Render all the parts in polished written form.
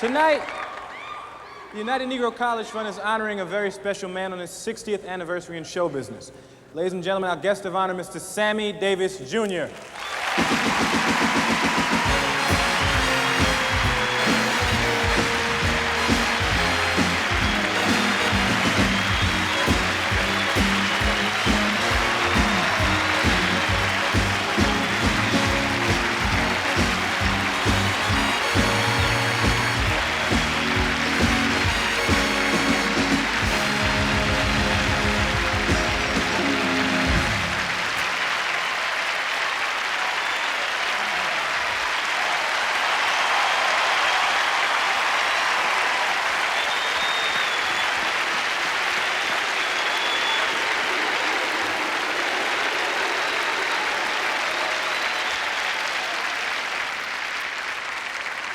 Tonight, the United Negro College Fund is honoring a very special man on his 60th anniversary in show business. Ladies and gentlemen, our guest of honor, Mr. Sammy Davis Jr.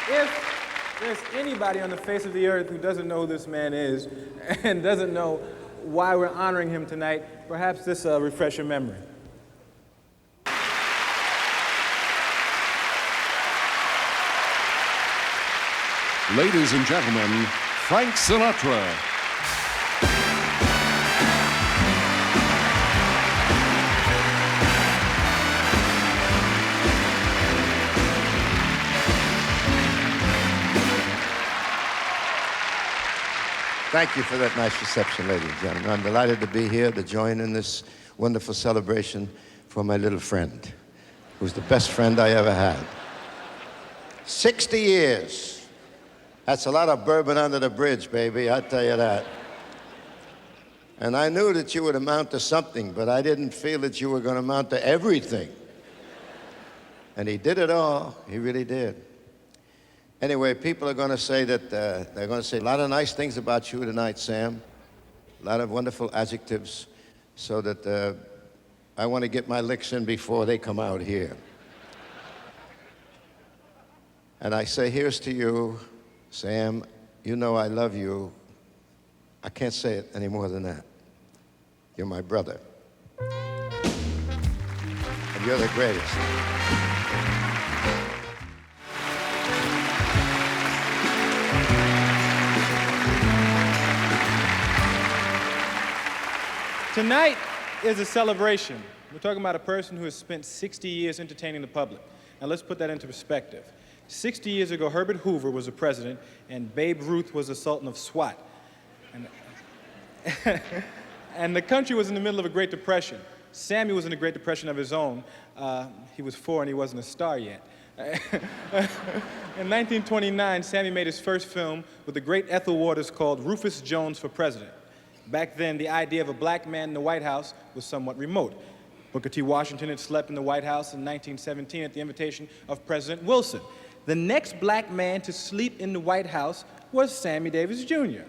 If there's anybody on the face of the earth who doesn't know who this man is and doesn't know why we're honoring him tonight, perhaps this will refresh your memory. Ladies and gentlemen, Frank Sinatra. Thank you for that nice reception, ladies and gentlemen. I'm delighted to be here to join in this wonderful celebration for my little friend, who's the best friend I ever had. 60 years. That's a lot of bourbon under the bridge, baby, I'll tell you that. And I knew that you would amount to something, but I didn't feel that you were going to amount to everything. And he did it all. He really did. Anyway, people are going to say that, they're going to say a lot of nice things about you tonight, Sam. A lot of wonderful adjectives, so that I want to get my licks in before they come out here. And I say, here's to you, Sam. You know I love you. I can't say it any more than that. You're my brother. And you're the greatest. Tonight is a celebration. We're talking about a person who has spent 60 years entertaining the public. Now let's put that into perspective. 60 years ago, Herbert Hoover was the president, and Babe Ruth was the Sultan of SWAT. And the country was in the middle of a Great Depression. Sammy was in a Great Depression of his own. He was 4 and he wasn't a star yet. In 1929, Sammy made his first film with the great Ethel Waters called Rufus Jones for President. Back then, the idea of a black man in the White House was somewhat remote. Booker T. Washington had slept in the White House in 1917 at the invitation of President Wilson. The next black man to sleep in the White House was Sammy Davis Jr.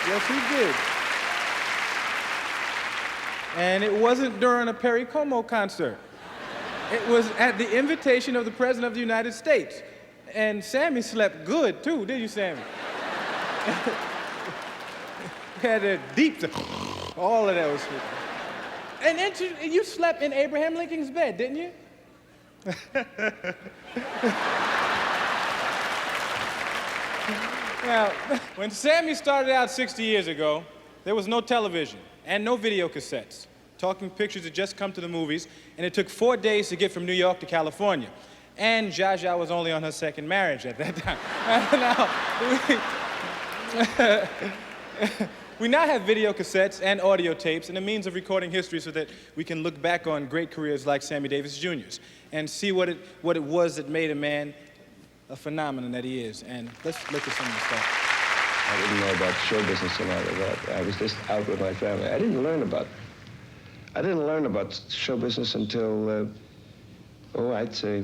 Yes, he did. And it wasn't during a Perry Como concert. It was at the invitation of the President of the United States. And Sammy slept good, too, did you, Sammy? Had a deep, all of that was sleeping. And you slept in Abraham Lincoln's bed, didn't you? Now, when Sammy started out 60 years ago, there was no television and no video cassettes. Talking pictures had just come to the movies, and it took 4 days to get from New York to California. And Zsa Zsa was only on her second marriage at that time. We now have video cassettes and audio tapes and a means of recording history so that we can look back on great careers like Sammy Davis Jr.'s and see what it was that made a man a phenomenon that he is. And let's look at some of the stuff. I didn't know about show business and all of that. I was just out with my family. I didn't learn about show business until, I'd say,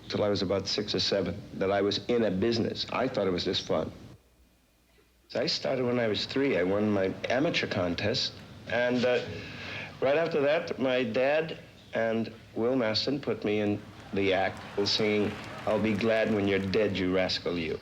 till I was about 6 or 7, that I was in a business. I thought it was just fun. So I started when I was 3. I won my amateur contest. And right after that, my dad and Will Maston put me in the act singing, "I'll be glad when you're dead, you rascal, you."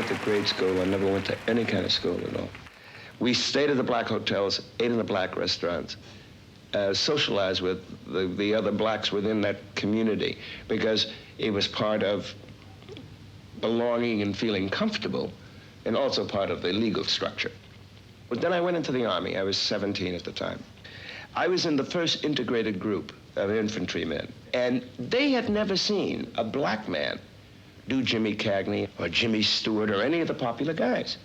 to grade school. I never went to any kind of school at all. We stayed at the black hotels, ate in the black restaurants, socialized with the other blacks within that community, because it was part of belonging and feeling comfortable, and also part of the legal structure. But then I went into the Army. I was 17 at the time. I was in the first integrated group of infantrymen, and they had never seen a black man do Jimmy Cagney or Jimmy Stewart or any of the popular guys.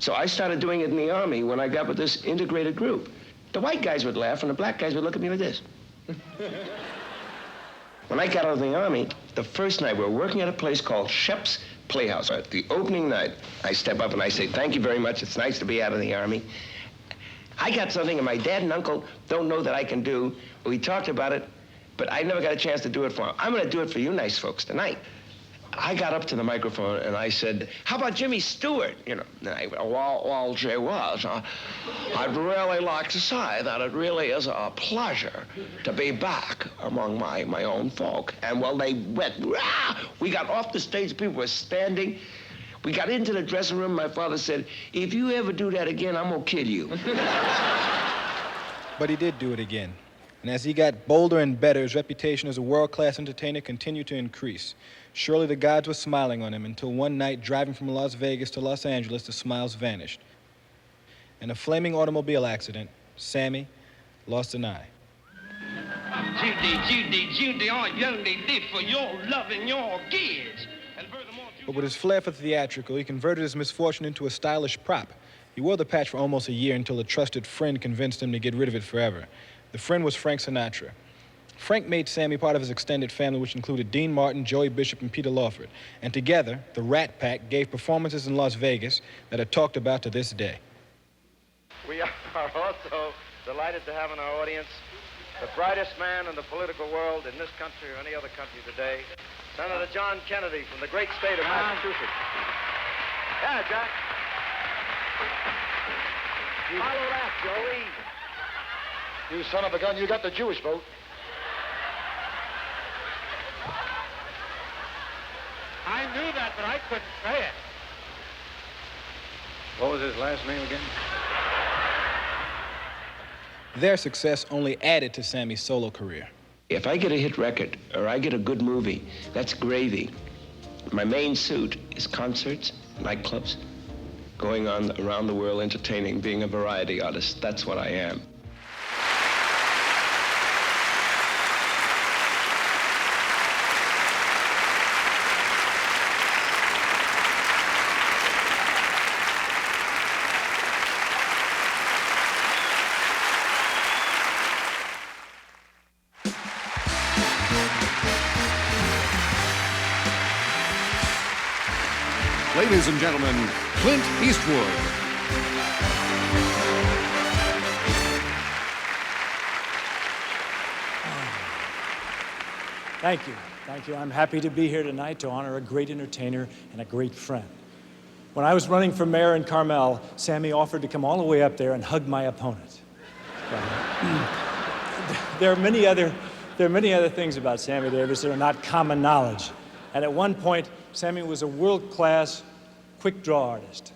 So I started doing it in the Army when I got with this integrated group. The white guys would laugh, and the black guys would look at me like this. When I got out of the Army, the first night, we were working at a place called Shep's Playhouse. At the opening night, I step up and I say, "Thank you very much. It's nice to be out of the Army. I got something that my dad and uncle don't know that I can do. We talked about it, but I never got a chance to do it for them. I'm going to do it for you nice folks tonight." I got up to the microphone and I said, "How about Jimmy Stewart?" You know, and I went, well, gee whiz, I'd really like to say that it really is a pleasure to be back among my own folk. And well, they went, rah! We got off the stage, people were standing. We got into the dressing room, my father said, "If you ever do that again, I'm gonna kill you." But he did do it again. And as he got bolder and better, his reputation as a world-class entertainer continued to increase. Surely the gods were smiling on him until one night, driving from Las Vegas to Los Angeles, the smiles vanished. In a flaming automobile accident, Sammy lost an eye. Judy, all young they did for your loving your kids. And furthermore, But with his flair for theatrical, he converted his misfortune into a stylish prop. He wore the patch for almost a year until a trusted friend convinced him to get rid of it forever. The friend was Frank Sinatra. Frank made Sammy part of his extended family, which included Dean Martin, Joey Bishop, and Peter Lawford. And together, the Rat Pack gave performances in Las Vegas that are talked about to this day. We are also delighted to have in our audience the brightest man in the political world in this country or any other country today, Senator John Kennedy from the great state of Massachusetts. Yeah, Jack. Follow that, Joey. You son of a gun, you got the Jewish vote. I knew that, but I couldn't say it. What was his last name again? Their success only added to Sammy's solo career. If I get a hit record or I get a good movie, that's gravy. My main suit is concerts, nightclubs, going on around the world entertaining, being a variety artist. That's what I am. Ladies and gentlemen, Clint Eastwood. Thank you. Thank you. I'm happy to be here tonight to honor a great entertainer and a great friend. When I was running for mayor in Carmel, Sammy offered to come all the way up there and hug my opponent. There are many other things about Sammy Davis that are not common knowledge. And at one point, Sammy was a world-class quick draw artist.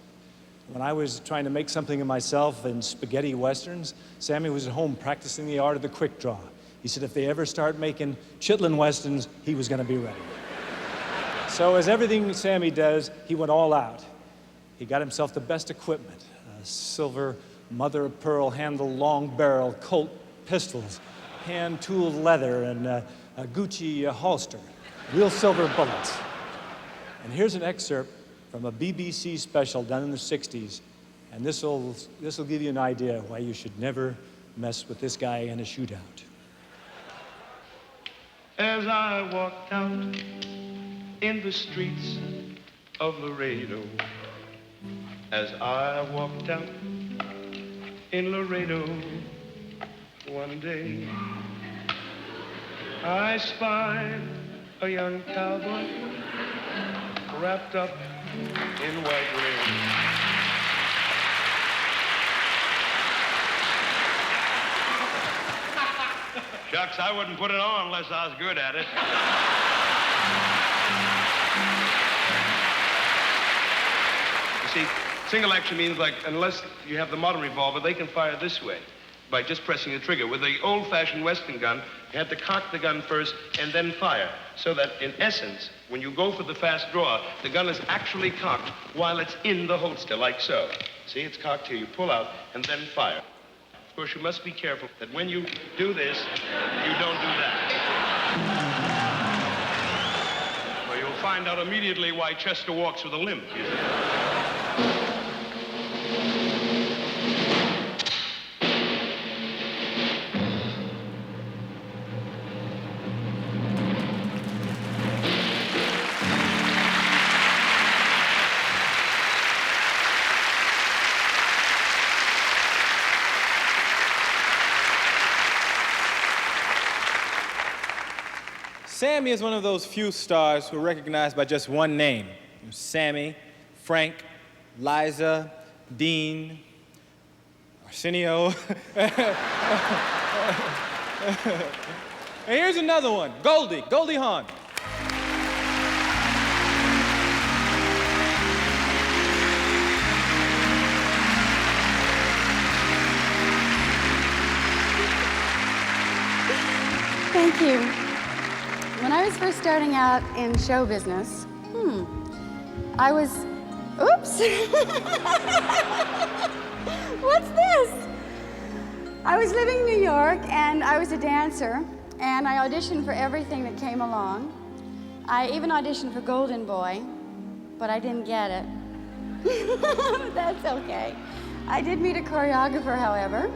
When I was trying to make something of myself in spaghetti westerns, Sammy was at home practicing the art of the quick draw. He said if they ever start making chitlin westerns, he was going to be ready. So as everything Sammy does, he went all out. He got himself the best equipment, a silver mother-of-pearl handle long barrel Colt pistols, hand-tooled leather, and a Gucci holster, real silver bullets. And here's an excerpt from a BBC special done in the 60s, and this'll give you an idea why you should never mess with this guy in a shootout. As I walked out in the streets of Laredo, as I walked out in Laredo one day, I spied a young cowboy wrapped up in white rain. Shucks, I wouldn't put it on unless I was good at it. see, single action means, like, unless you have the modern revolver, they can fire this way by just pressing the trigger. With the old-fashioned Western gun, you had to cock the gun first and then fire. So that, in essence, when you go for the fast draw, the gun is actually cocked while it's in the holster, like so. See, it's cocked here. You pull out and then fire. Of course, you must be careful that when you do this, you don't do that. Or you'll find out immediately why Chester walks with a limp, you see. Sammy is one of those few stars who are recognized by just one name. Sammy, Frank, Liza, Dean, Arsenio. And here's another one, Goldie Hawn. Thank you. When I was first starting out in show business, I was, oops. What's this? I was living in New York, and I was a dancer, and I auditioned for everything that came along. I even auditioned for Golden Boy, but I didn't get it. That's okay. I did meet a choreographer, however,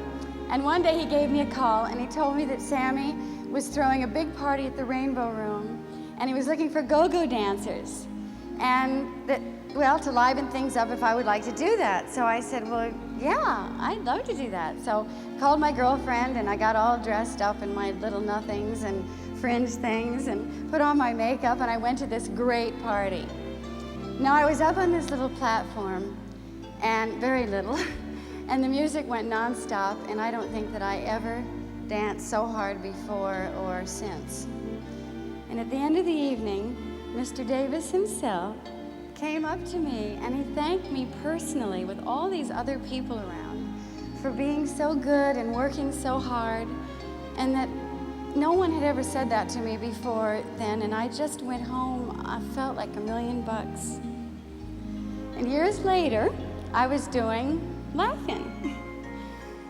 and one day he gave me a call, and he told me that Sammy was throwing a big party at the Rainbow Room, and he was looking for go-go dancers. And that, well, to liven things up, if I would like to do that. So I said, well, yeah, I'd love to do that. So I called my girlfriend, and I got all dressed up in my little nothings and fringe things and put on my makeup, and I went to this great party. Now, I was up on this little platform, and very little, and the music went nonstop, and I don't think that I ever danced so hard before or since. And at the end of the evening, Mr. Davis himself came up to me and he thanked me personally with all these other people around for being so good and working so hard, and that no one had ever said that to me before then, and I just went home, I felt like $1,000,000. And years later, I was doing Laughing.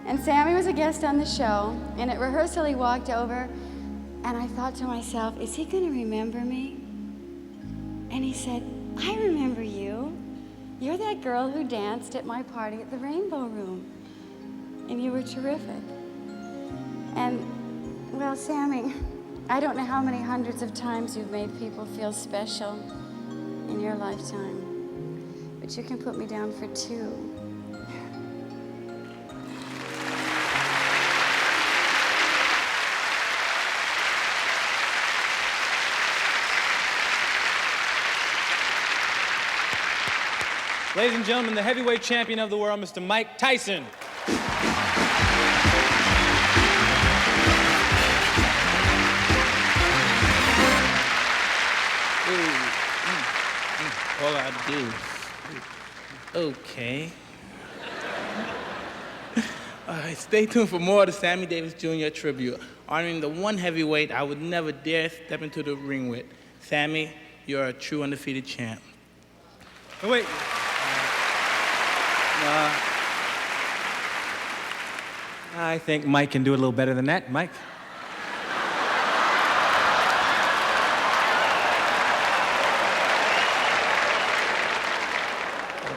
And Sammy was a guest on the show, and at rehearsal he walked over, and I thought to myself, is he gonna remember me? And he said, I remember you. You're that girl who danced at my party at the Rainbow Room, and you were terrific. And, well, Sammy, I don't know how many hundreds of times you've made people feel special in your lifetime, but you can put me down for 2. Ladies and gentlemen, the heavyweight champion of the world, Mr. Mike Tyson. All I do. Okay. All right, stay tuned for more of the Sammy Davis Jr. tribute, honoring the one heavyweight I would never dare step into the ring with. Sammy, you're a true undefeated champ. Oh, wait. I think Mike can do it a little better than that. Mike?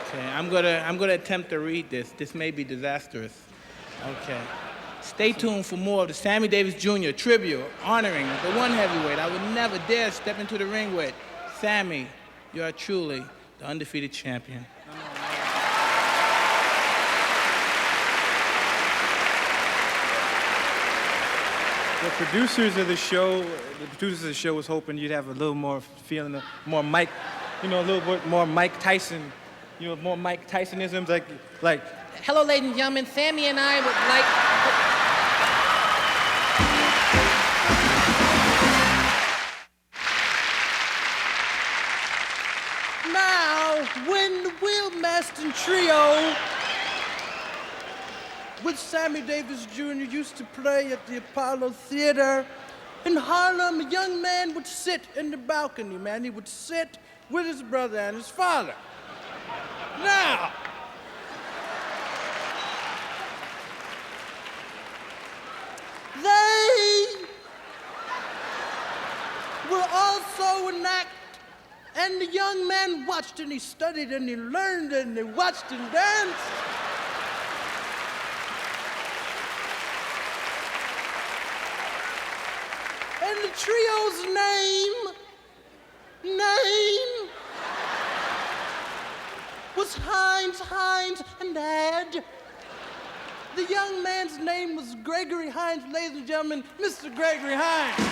Okay, I'm gonna attempt to read this. This may be disastrous. Okay. Stay tuned for more of the Sammy Davis Jr. tribute, honoring the one heavyweight I would never dare step into the ring with. Sammy, you are truly the undefeated champion. The producers of the show was hoping you'd have a little more feeling, more Mike, a little bit more Mike Tyson, more Mike Tysonisms, like. Hello, ladies and gentlemen. Sammy and I would like. Now, when the Wheelmaster amazing trio with Sammy Davis Jr. used to play at the Apollo Theater in Harlem. A young man would sit in the balcony, man. He would sit with his brother and his father. Now, they will also enact, and the young man watched and he studied and he learned and he watched and danced. And the trio's name was Hines, and Dad. The young man's name was Gregory Hines. Ladies and gentlemen, Mr. Gregory Hines.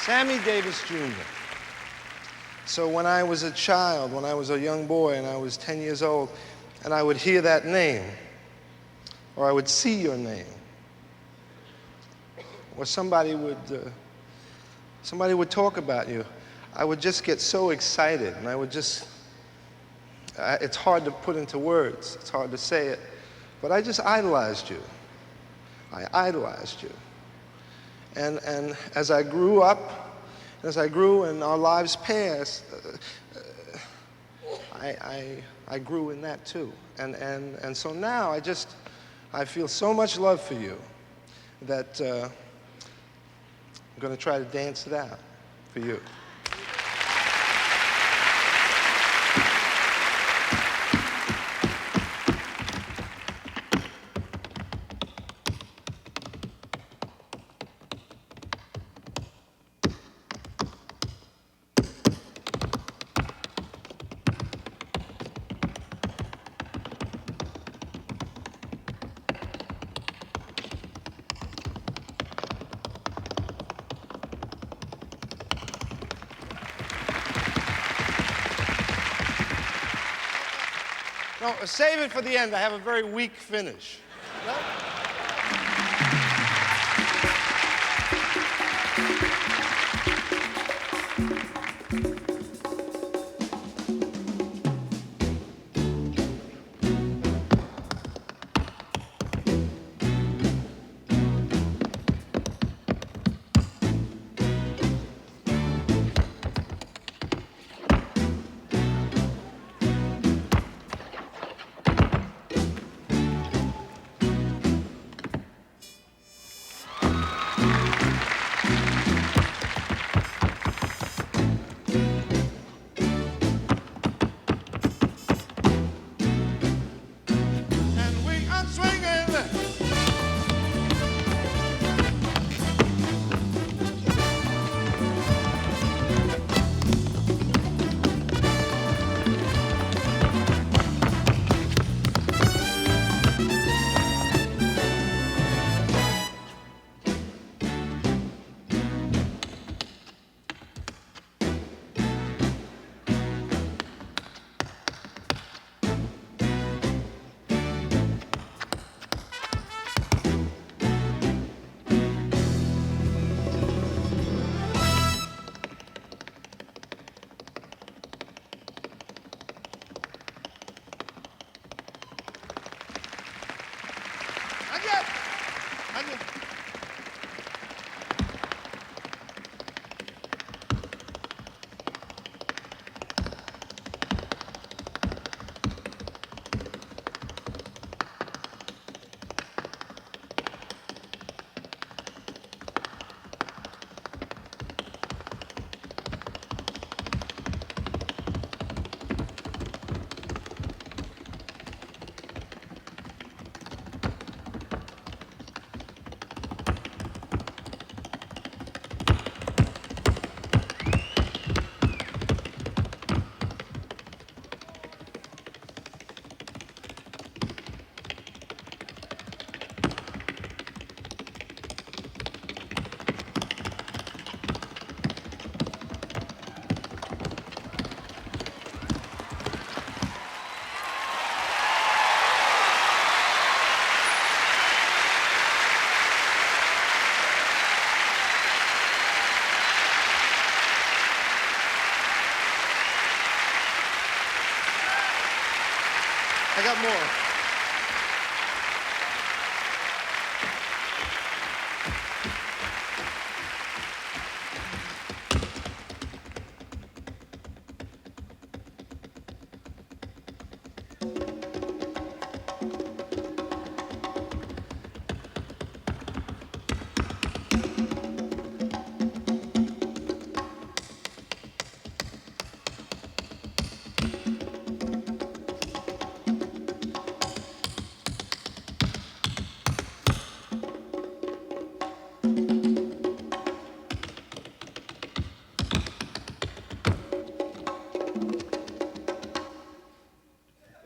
Sammy Davis Jr. So when I was a child, when I was a young boy and I was 10 years old, and I would hear that name, or I would see your name, or somebody would talk about you, I would just get so excited, and I would just, it's hard to put into words, it's hard to say it, but I just idolized you. I idolized you. And as I grew up, as I grew and our lives passed, I grew in that too. And so now I feel so much love for you that I'm going to try to dance it out for you. No, save it for the end. I have a very weak finish. got more.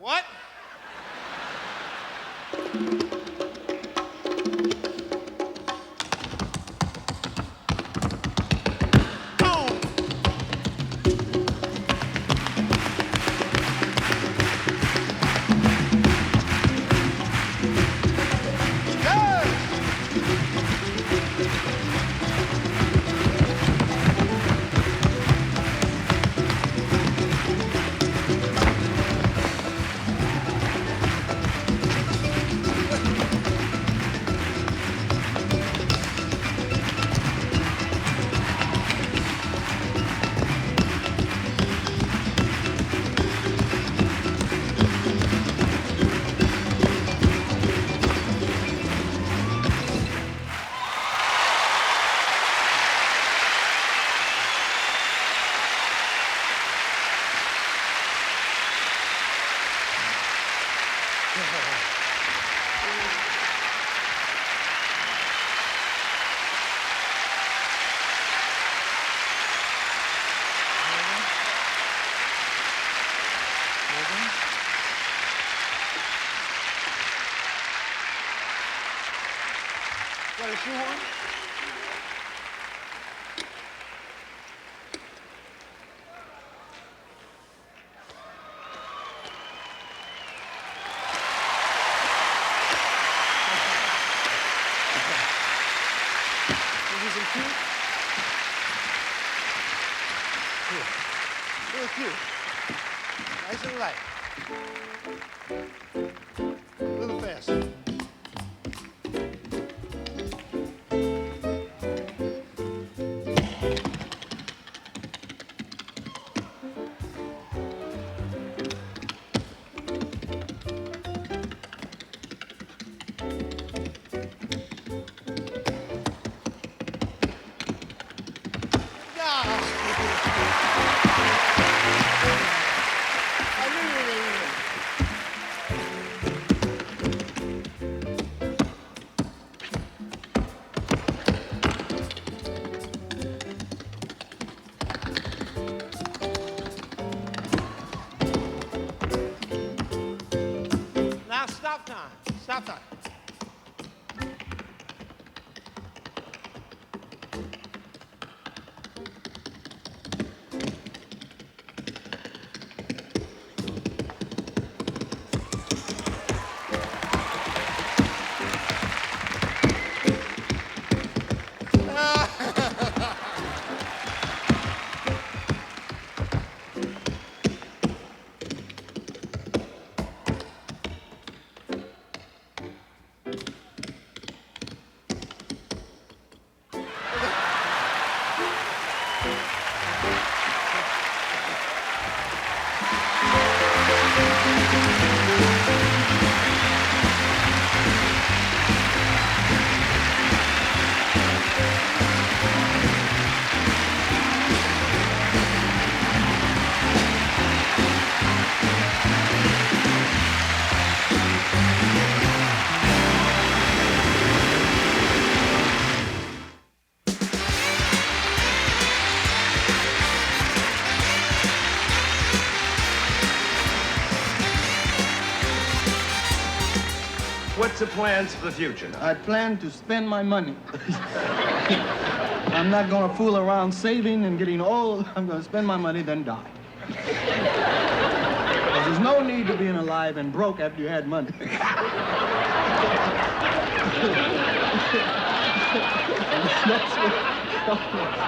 What? Got a shoehorn? This is cute. Here. Real cute. Nice and light. A little faster. Now stop time. Stop time. What's the plans for the future? I plan to spend my money. I'm not going to fool around saving and getting old. I'm going to spend my money, then die. There's no need to being alive and broke after you had money.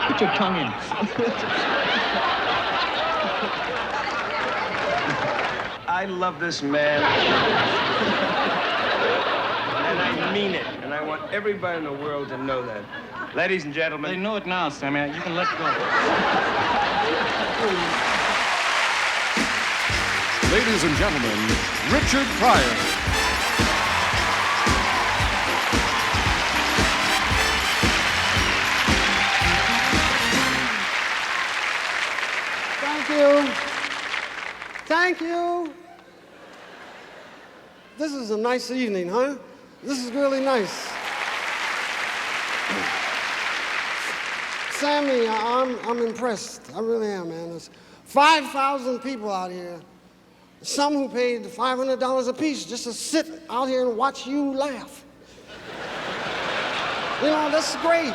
Put your tongue in. I love this man. And I mean it. And I want everybody in the world to know that. Ladies and gentlemen. They know it now, Sammy. You can let go. Ladies and gentlemen, Richard Pryor. Thank you. Thank you. This is a nice evening, huh? This is really nice. Sammy, I'm impressed. I really am, man. There's 5,000 people out here. Some who paid $500 a piece just to sit out here and watch you laugh. You know, that's great.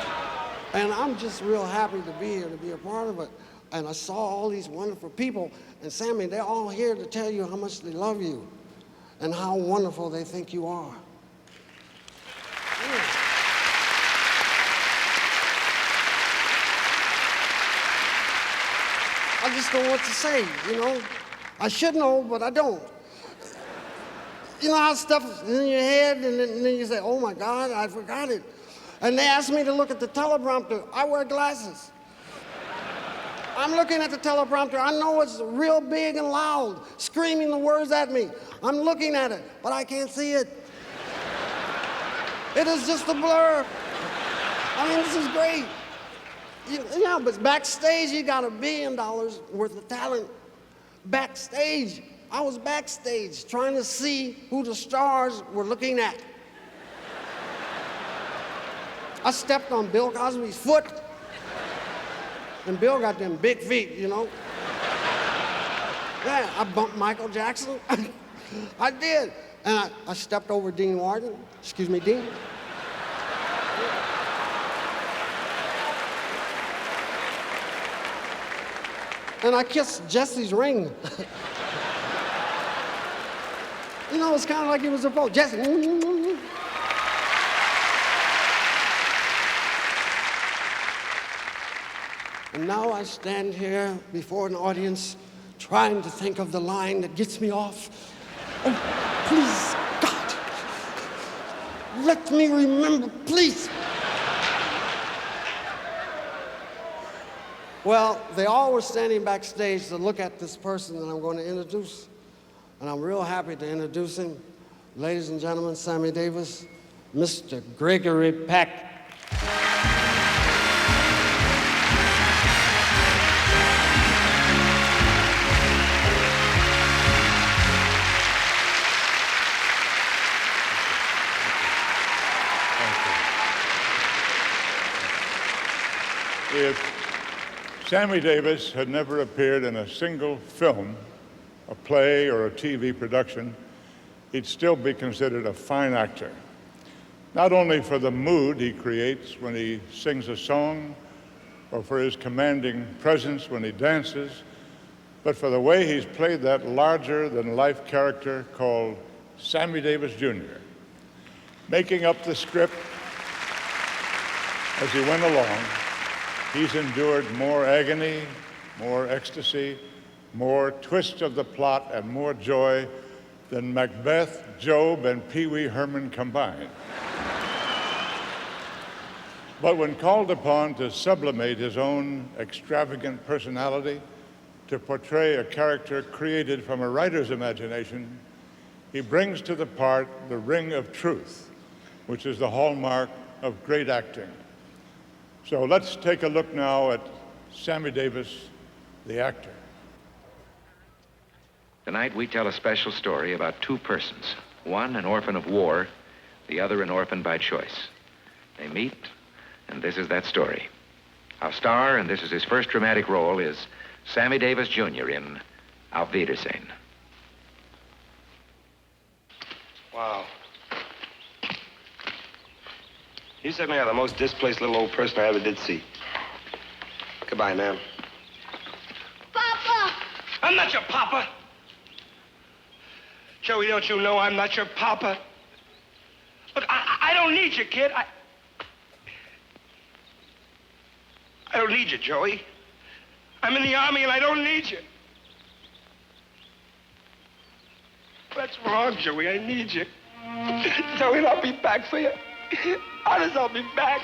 And I'm just real happy to be here, to be a part of it. And I saw all these wonderful people. And Sammy, they're all here to tell you how much they love you and how wonderful they think you are. Yeah. I just don't know what to say, you know? I should know, but I don't. You know how stuff is in your head, and then you say, oh my God, I forgot it. And they asked me to look at the teleprompter. I wear glasses. I'm looking at the teleprompter. I know it's real big and loud, screaming the words at me. I'm looking at it, but I can't see it. It is just a blur. I mean, this is great. Yeah, but backstage, you got $1 billion worth of talent. Backstage. I was backstage trying to see who the stars were looking at. I stepped on Bill Cosby's foot. And Bill got them big feet, you know. Yeah, I bumped Michael Jackson. I did. And I stepped over Dean Martin. Excuse me, Dean. And I kissed Jesse's ring. You know, it's kind of like it was a vote. Jesse. And now I stand here before an audience trying to think of the line that gets me off. Oh, please, God, let me remember, please. Well, they all were standing backstage to look at this person that I'm going to introduce. And I'm real happy to introduce him. Ladies and gentlemen, Sammy Davis, Mr. Gregory Peck. If Sammy Davis had never appeared in a single film, a play, or a TV production, he'd still be considered a fine actor. Not only for the mood he creates when he sings a song, or for his commanding presence when he dances, but for the way he's played that larger-than-life character called Sammy Davis Jr., making up the script as he went along. He's endured more agony, more ecstasy, more twists of the plot, and more joy than Macbeth, Job, and Pee Wee Herman combined. But when called upon to sublimate his own extravagant personality, to portray a character created from a writer's imagination, he brings to the part the ring of truth, which is the hallmark of great acting. So let's take a look now at Sammy Davis, the actor. Tonight we tell a special story about two persons. One an orphan of war, the other an orphan by choice. They meet, and this is that story. Our star, and this is his first dramatic role, is Sammy Davis Jr. in Auf Wiedersehen. Wow. You certainly are the most displaced little old person I ever did see. Goodbye, ma'am. Papa! I'm not your papa. Joey, don't you know I'm not your papa? Look, I don't need you, kid. I don't need you, Joey. I'm in the Army and I don't need you. What's wrong, Joey? I need you. Joey, I'll be back for you. Honest, I'll be back.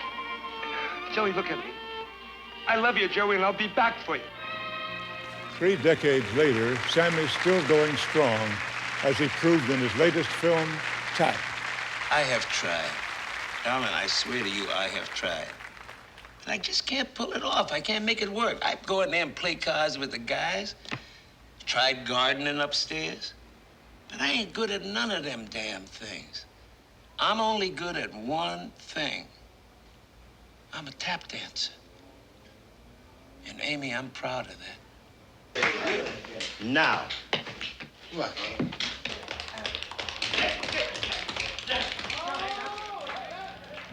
Joey, look at me. I love you, Joey, and I'll be back for you. 3 decades later, Sammy's still going strong, as he proved in his latest film, Tap. I have tried. Darling, I swear to you, I have tried. But I just can't pull it off. I can't make it work. I go in there and play cards with the guys. Tried gardening upstairs. But I ain't good at none of them damn things. I'm only good at one thing. I'm a tap dancer. And Amy, I'm proud of that. Now. What?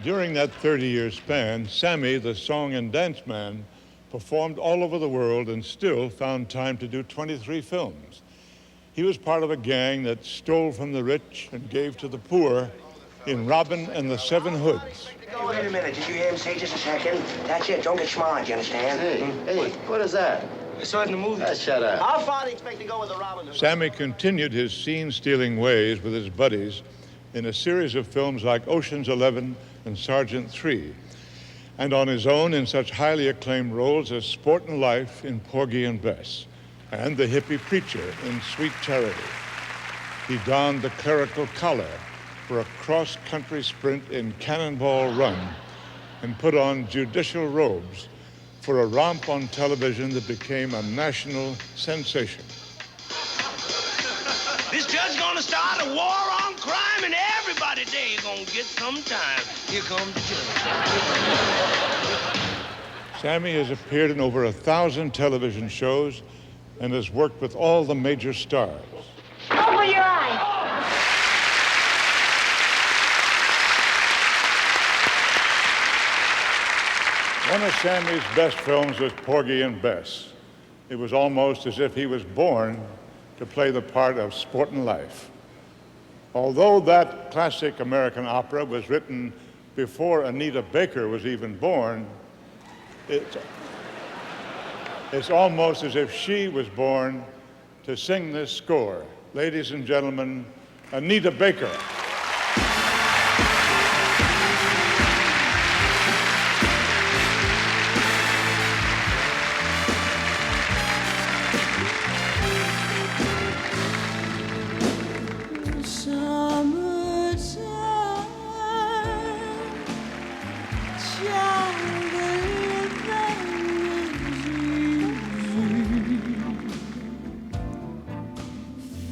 During that 30-year span, Sammy, the song and dance man, performed all over the world and still found time to do 23 films. He was part of a gang that stole from the rich and gave to the poor in Robin and the Seven Hoods. Wait a minute, did you hear him say just a second? That's it, don't get smart, you understand? Hey, what is that? I saw it in the movie. Shut up. How far do you expect to go with the Robin? Sammy continued his scene-stealing ways with his buddies in a series of films like Ocean's 11 and Sergeant 3, and on his own in such highly acclaimed roles as Sport and Life in Porgy and Bess, and the hippie preacher in Sweet Charity. He donned the clerical collar for a cross-country sprint in Cannonball Run and put on judicial robes for a romp on television that became a national sensation. This judge's gonna start a war on crime, and everybody there is gonna get some time. Here comes the judge. Sammy has appeared in over 1,000 television shows and has worked with all the major stars. Open your eyes. One of Sammy's best films was Porgy and Bess. It was almost as if he was born to play the part of Sport and Life. Although that classic American opera was written before Anita Baker was even born, it's almost as if she was born to sing this score. Ladies and gentlemen, Anita Baker.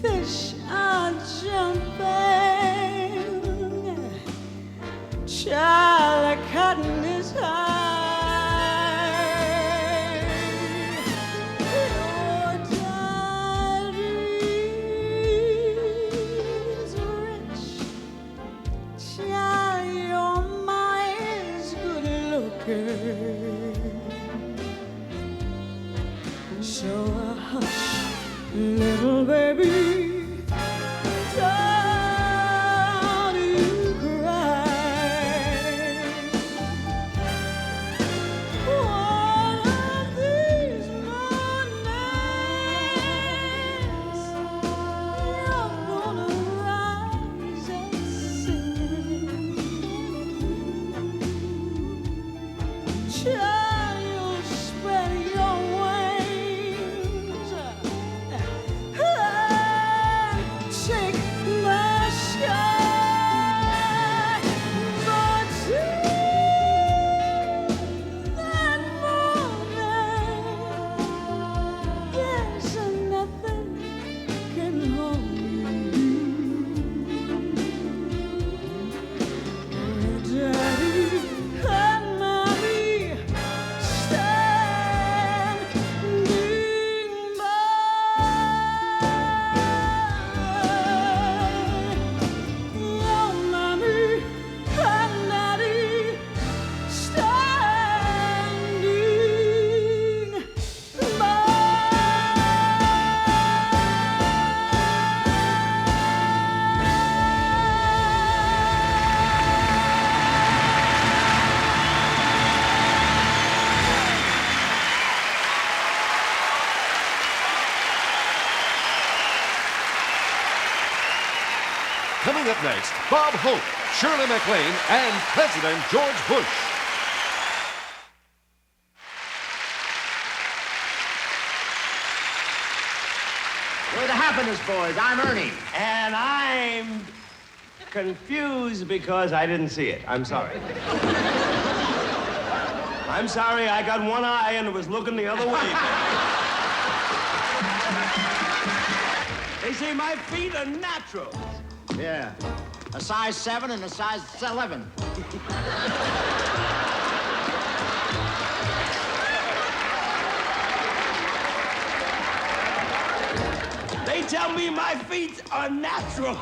Fish are jumping, child, the cotton is high. Your daddy is rich, child, your ma is good looking. So hush, little baby. Coming up next, Bob Hope, Shirley MacLaine, and President George Bush. We're the Happiness Boys. I'm Ernie. And I'm confused because I didn't see it. I'm sorry. I'm sorry, I got one eye and it was looking the other way. They say my feet are natural. Yeah. A size 7 and a size 11. They tell me my feet are natural.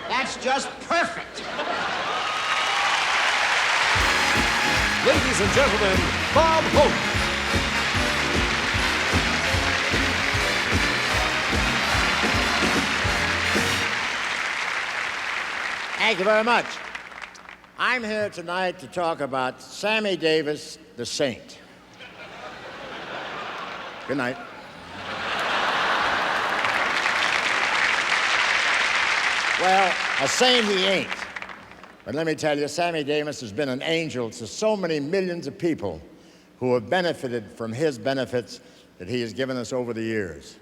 That's just perfect. Ladies and gentlemen, Bob Hope. Thank you very much. I'm here tonight to talk about Sammy Davis, the Saint. Good night. Well, a saint he ain't. But let me tell you, Sammy Davis has been an angel to so many millions of people who have benefited from his benefits that he has given us over the years.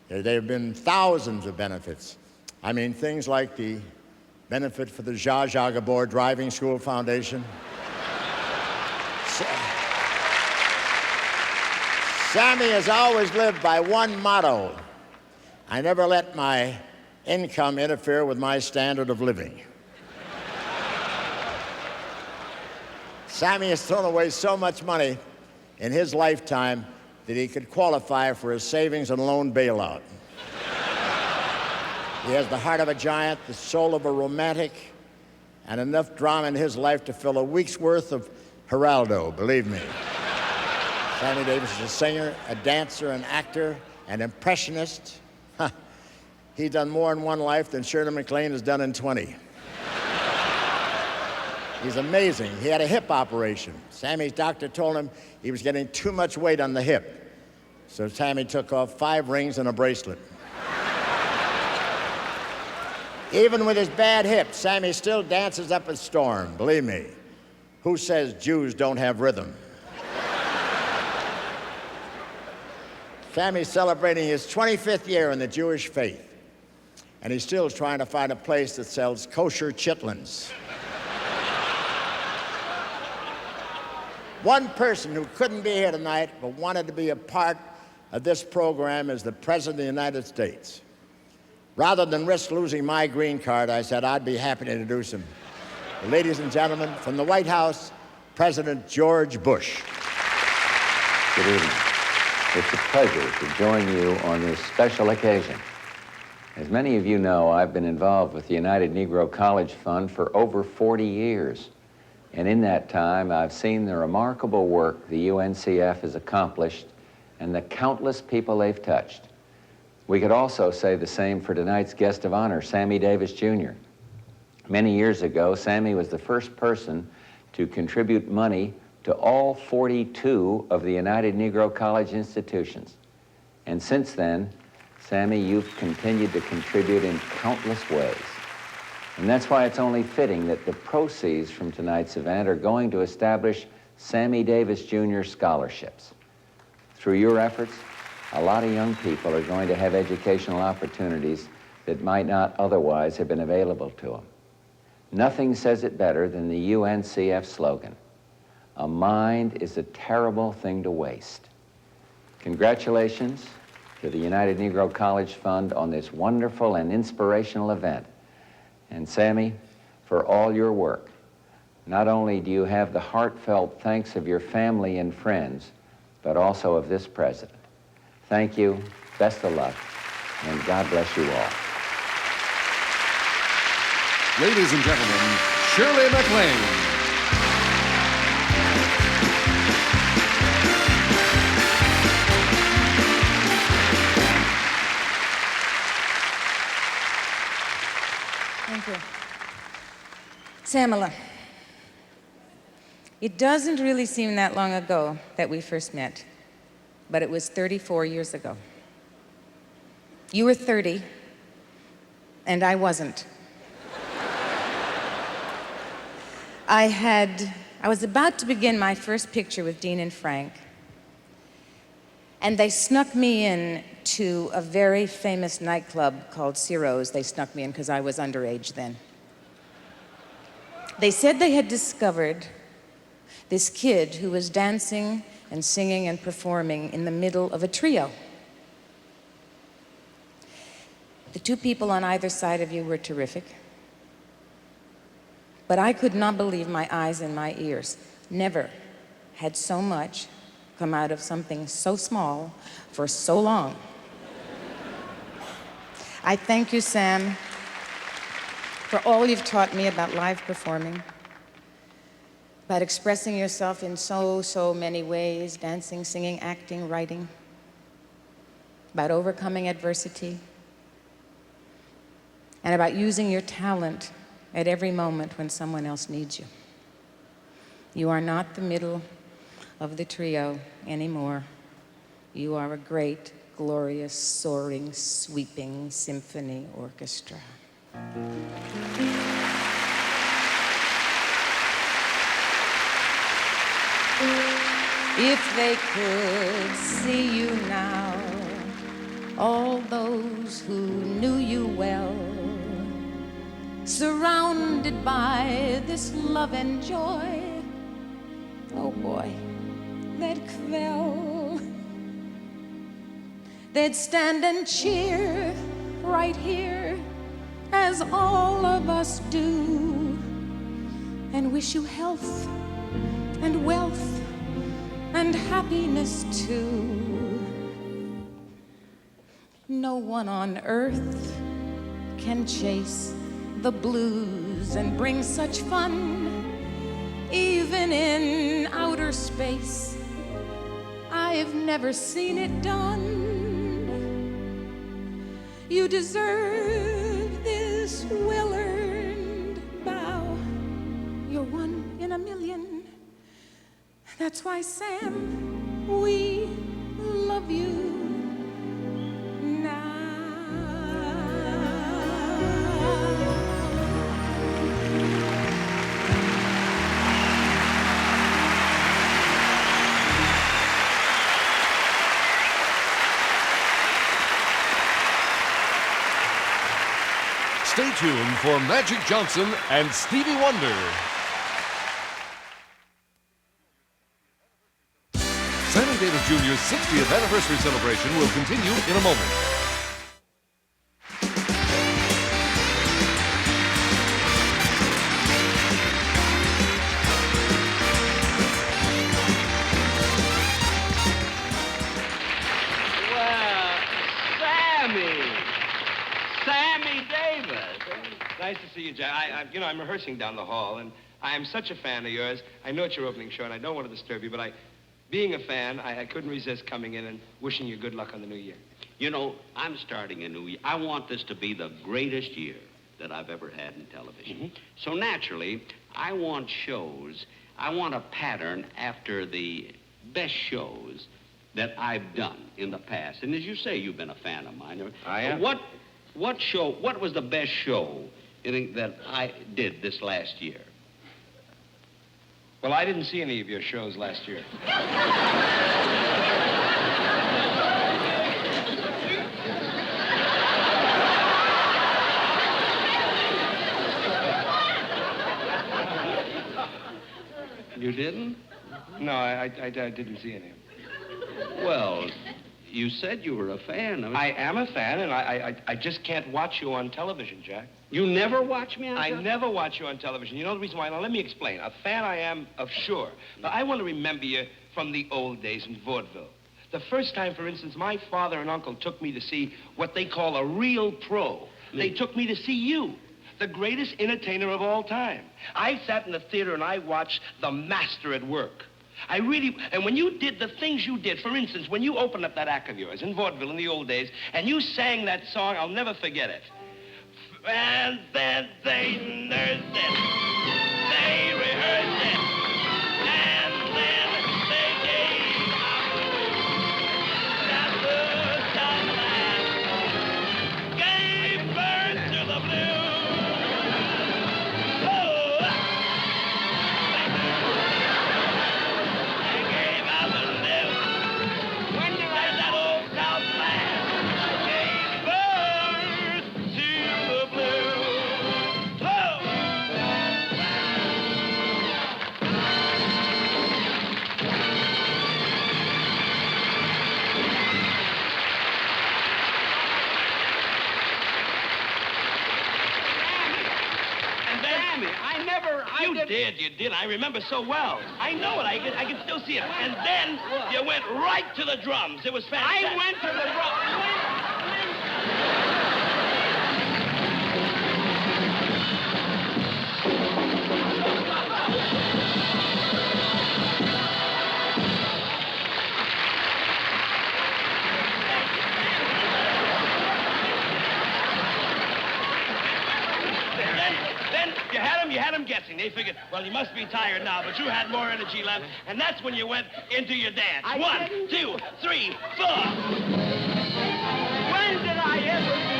There have been thousands of benefits. I mean, things like the benefit for the Zsa Zsa Gabor Driving School Foundation. Sammy has always lived by one motto: I never let my income interfere with my standard of living. Sammy has thrown away so much money in his lifetime that he could qualify for his savings and loan bailout. He has the heart of a giant, the soul of a romantic, and enough drama in his life to fill a week's worth of Geraldo, believe me. Sammy Davis is a singer, a dancer, an actor, an impressionist. He's done more in one life than Shirley MacLaine has done in 20. He's amazing. He had a hip operation. Sammy's doctor told him he was getting too much weight on the hip. So Sammy took off 5 rings and a bracelet. Even with his bad hip, Sammy still dances up a storm, believe me. Who says Jews don't have rhythm? Sammy's celebrating his 25th year in the Jewish faith. And he's still trying to find a place that sells kosher chitlins. One person who couldn't be here tonight but wanted to be a part of this program is the President of the United States. Rather than risk losing my green card, I said I'd be happy to introduce him. Ladies and gentlemen, from the White House, President George Bush. Good evening. It's a pleasure to join you on this special occasion. As many of you know, I've been involved with the United Negro College Fund for over 40 years. And in that time, I've seen the remarkable work the UNCF has accomplished and the countless people they've touched. We could also say the same for tonight's guest of honor, Sammy Davis Jr. Many years ago, Sammy was the first person to contribute money to all 42 of the United Negro College institutions. And since then, Sammy, you've continued to contribute in countless ways. And that's why it's only fitting that the proceeds from tonight's event are going to establish Sammy Davis Jr. scholarships. Through your efforts, a lot of young people are going to have educational opportunities that might not otherwise have been available to them. Nothing says it better than the UNCF slogan: a mind is a terrible thing to waste. Congratulations to the United Negro College Fund on this wonderful and inspirational event. And Sammy, for all your work, not only do you have the heartfelt thanks of your family and friends, but also of this president. Thank you, best of luck, and God bless you all. Ladies and gentlemen, Shirley MacLaine. Thank you. Samala, it doesn't really seem that long ago that we first met, but it was 34 years ago. You were 30, and I wasn't. I was about to begin my first picture with Dean and Frank, and they snuck me in to a very famous nightclub called Ciro's. They snuck me in because I was underage then. They said they had discovered this kid who was dancing and singing and performing in the middle of a trio. The two people on either side of you were terrific, but I could not believe my eyes and my ears. Never had so much come out of something so small for so long. I thank you, Sam, for all you've taught me about live performing, about expressing yourself in so many ways, dancing, singing, acting, writing, about overcoming adversity, and about using your talent at every moment when someone else needs you. You are not the middle of the trio anymore. You are a great, glorious, soaring, sweeping symphony orchestra. If they could see you now, all those who knew you well, surrounded by this love and joy, oh boy, they'd quell. They'd stand and cheer right here, as all of us do, and wish you health and wealth and happiness too. No one on earth can chase the blues and bring such fun, even in outer space. I've never seen it done. You deserve this well-earned bow. You're one in a million. That's why, Sam, we love you now. Stay tuned for Magic Johnson and Stevie Wonder. Sammy Davis Jr.'s 60th anniversary celebration will continue in a moment. Sammy Davis. Nice to see you, Jack. I'm rehearsing down the hall, and I am such a fan of yours. I know it's your opening show, and I don't want to disturb you, but being a fan, I couldn't resist coming in and wishing you good luck on the new year. You know, I'm starting a new year. I want this to be the greatest year that I've ever had in television. Mm-hmm. So naturally, I want shows. I want a pattern after the best shows that I've done in the past. And as you say, you've been a fan of mine. I am. What was the best show that I did this last year? Well, I didn't see any of your shows last year. You didn't? No, I didn't see any. Well, you said you were a fan. I am a fan, and I just can't watch you on television, Jack. You never watch me on I television? never watch you on television. You know the reason why? Now, let me explain. A fan I am of sure, but I want to remember you from the old days in vaudeville. The first time, for instance, my father and uncle took me to see what they call a real pro. They took me to see you. the greatest entertainer of all time. I sat in the theater and I watched the master at work. And when you did the things you did, for instance, when you opened up that act of yours in vaudeville in the old days, and you sang that song, I'll never forget it. And then they nursed it, they rehearsed it, and then they gave up. That blue Southland gave birth to the blues. Oh, they gave out the blues. When did that old Southland gave birth to the blues? Oh! And then, you did. I remember so well. I know it. I can still see it. And then you went right to the drums. It was fantastic. I went to the Then you had them guessing. They figured, well, you must be tired now, but you had more energy left, and that's when you went into your dance. 1, 2, 3, 4. When did I ever do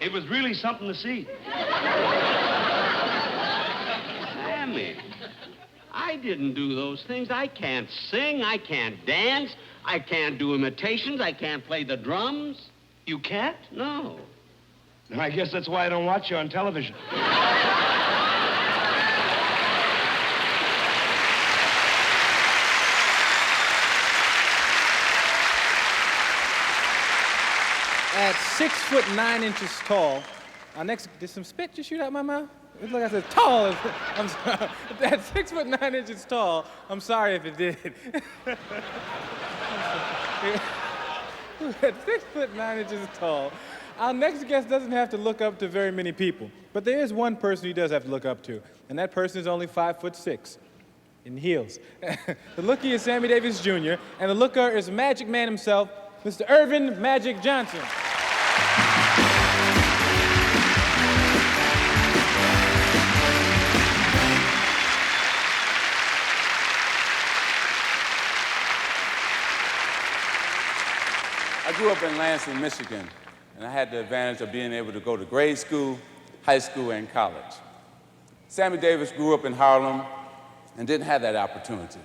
It was really something to see. Sammy, I didn't do those things. I can't sing. I can't dance. I can't do imitations. I can't play the drums. You can't? No. I guess that's why I don't watch you on television. At 6'9" tall, our next, did some spit just shoot out my mouth? It looked like I said tall. I'm sorry. At 6'9" tall, I'm sorry if it did. At 6'9" tall, our next guest doesn't have to look up to very many people, but there is one person he does have to look up to, and that person is only 5'6" in heels. The lookie is Sammy Davis Jr., and the looker is Magic Man himself, Mr. Irvin Magic Johnson. I grew up in Lansing, Michigan, and I had the advantage of being able to go to grade school, high school, and college. Sammy Davis grew up in Harlem and didn't have that opportunity.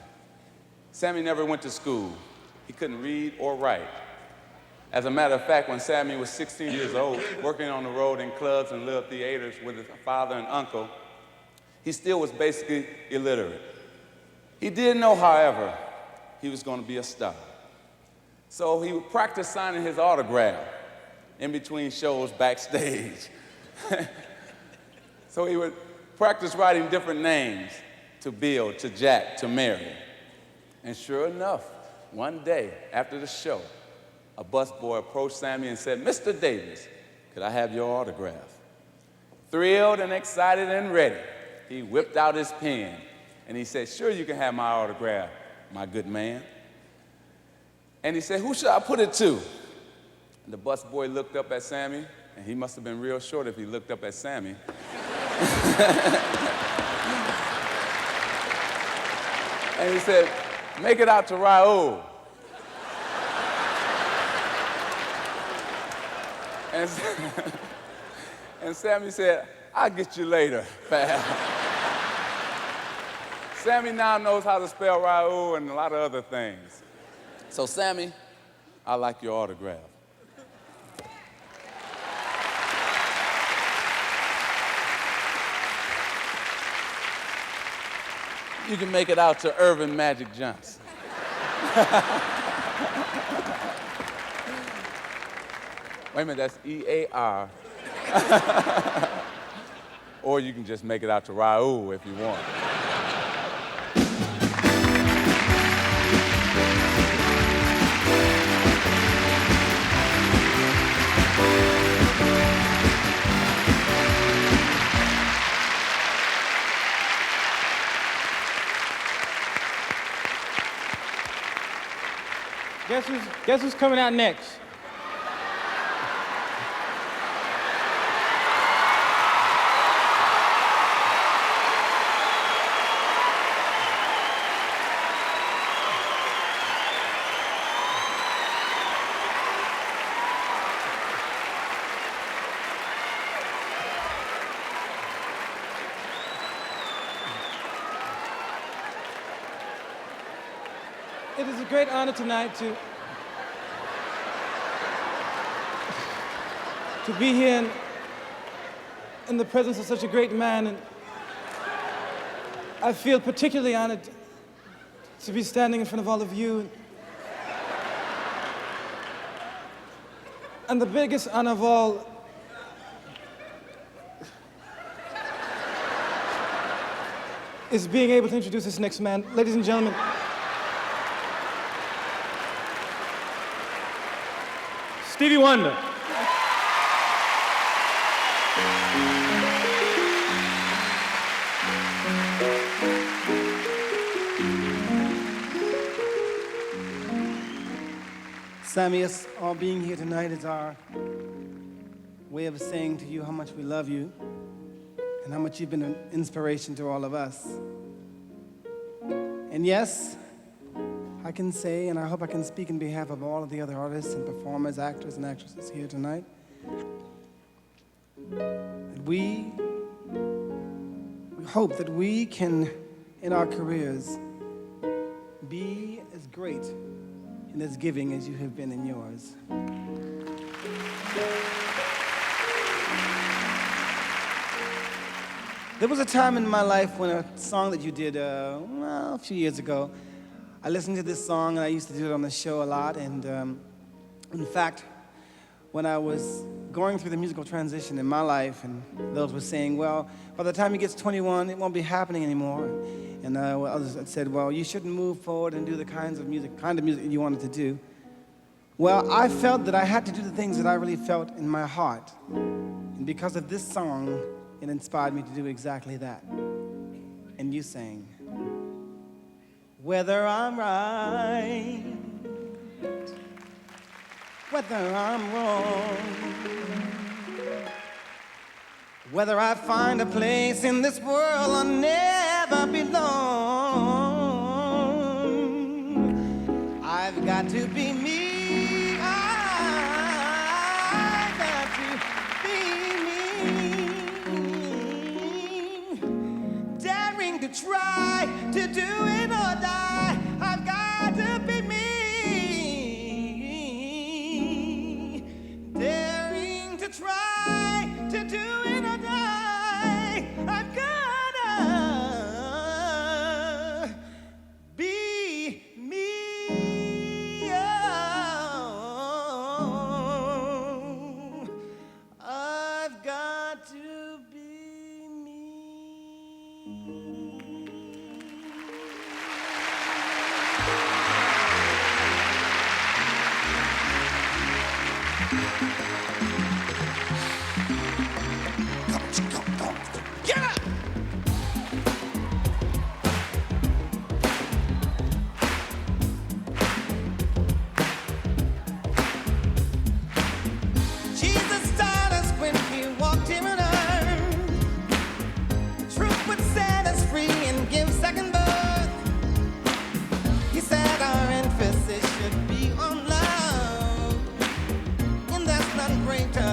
Sammy never went to school. He couldn't read or write. As a matter of fact, when Sammy was 16 years old, working on the road in clubs and little theaters with his father and uncle, he still was basically illiterate. He did know, however, he was going to be a star. So he would practice signing his autograph in between shows backstage. So he would practice writing different names, to Bill, to Jack, to Mary. And sure enough, one day after the show, a busboy approached Sammy and said, "Mr. Davis, could I have your autograph?" Thrilled and excited and ready, he whipped out his pen and he said, "Sure, you can have my autograph, my good man." And he said, "Who should I put it to?" And the busboy looked up at Sammy, and he must have been real short if he looked up at Sammy. And he said, "Make it out to Raoul." And Sammy said, "I'll get you later, pal." Sammy now knows how to spell Raoul and a lot of other things. So Sammy, I like your autograph. you can make it out to Irvin Magic Johnson. Wait a minute, that's E-A-R. Or you can just make it out to Raul if you want. Guess who's coming out next? It is a great honor tonight to be here in the presence of such a great man, and I feel particularly honored to be standing in front of all of you. And the biggest honor of all is being able to introduce this next man. Ladies and gentlemen, Stevie Wonder. Sammy, us all being here tonight is our way of saying to you how much we love you and how much you've been an inspiration to all of us. And yes, I can say, and I hope I can speak in behalf of all of the other artists and performers, actors and actresses here tonight, that we hope that we can, in our careers, be as great and as giving as you have been in yours. There was a time in my life when a song that you did a few years ago, I listened to this song, and I used to do it on the show a lot, and in fact, when I was going through the musical transition in my life, and those were saying, well, by the time he gets 21, it won't be happening anymore. And others had said, well, you shouldn't move forward and do the kind of music you wanted to do. Well, I felt that I had to do the things that I really felt in my heart. And because of this song, it inspired me to do exactly that. And you sang, whether I'm right, whether I'm wrong, whether I find a place in this world I'll never belong, I've got to be me, I've got to be me, daring to try to do it or die, I've got to be me, daring to try to do it or die, I've gotta be me, oh, I've got to be me. Get up! Jesus taught us when he walked here on earth. Truth would set us free and give second birth. He said our emphasis should be on love, and that's not greater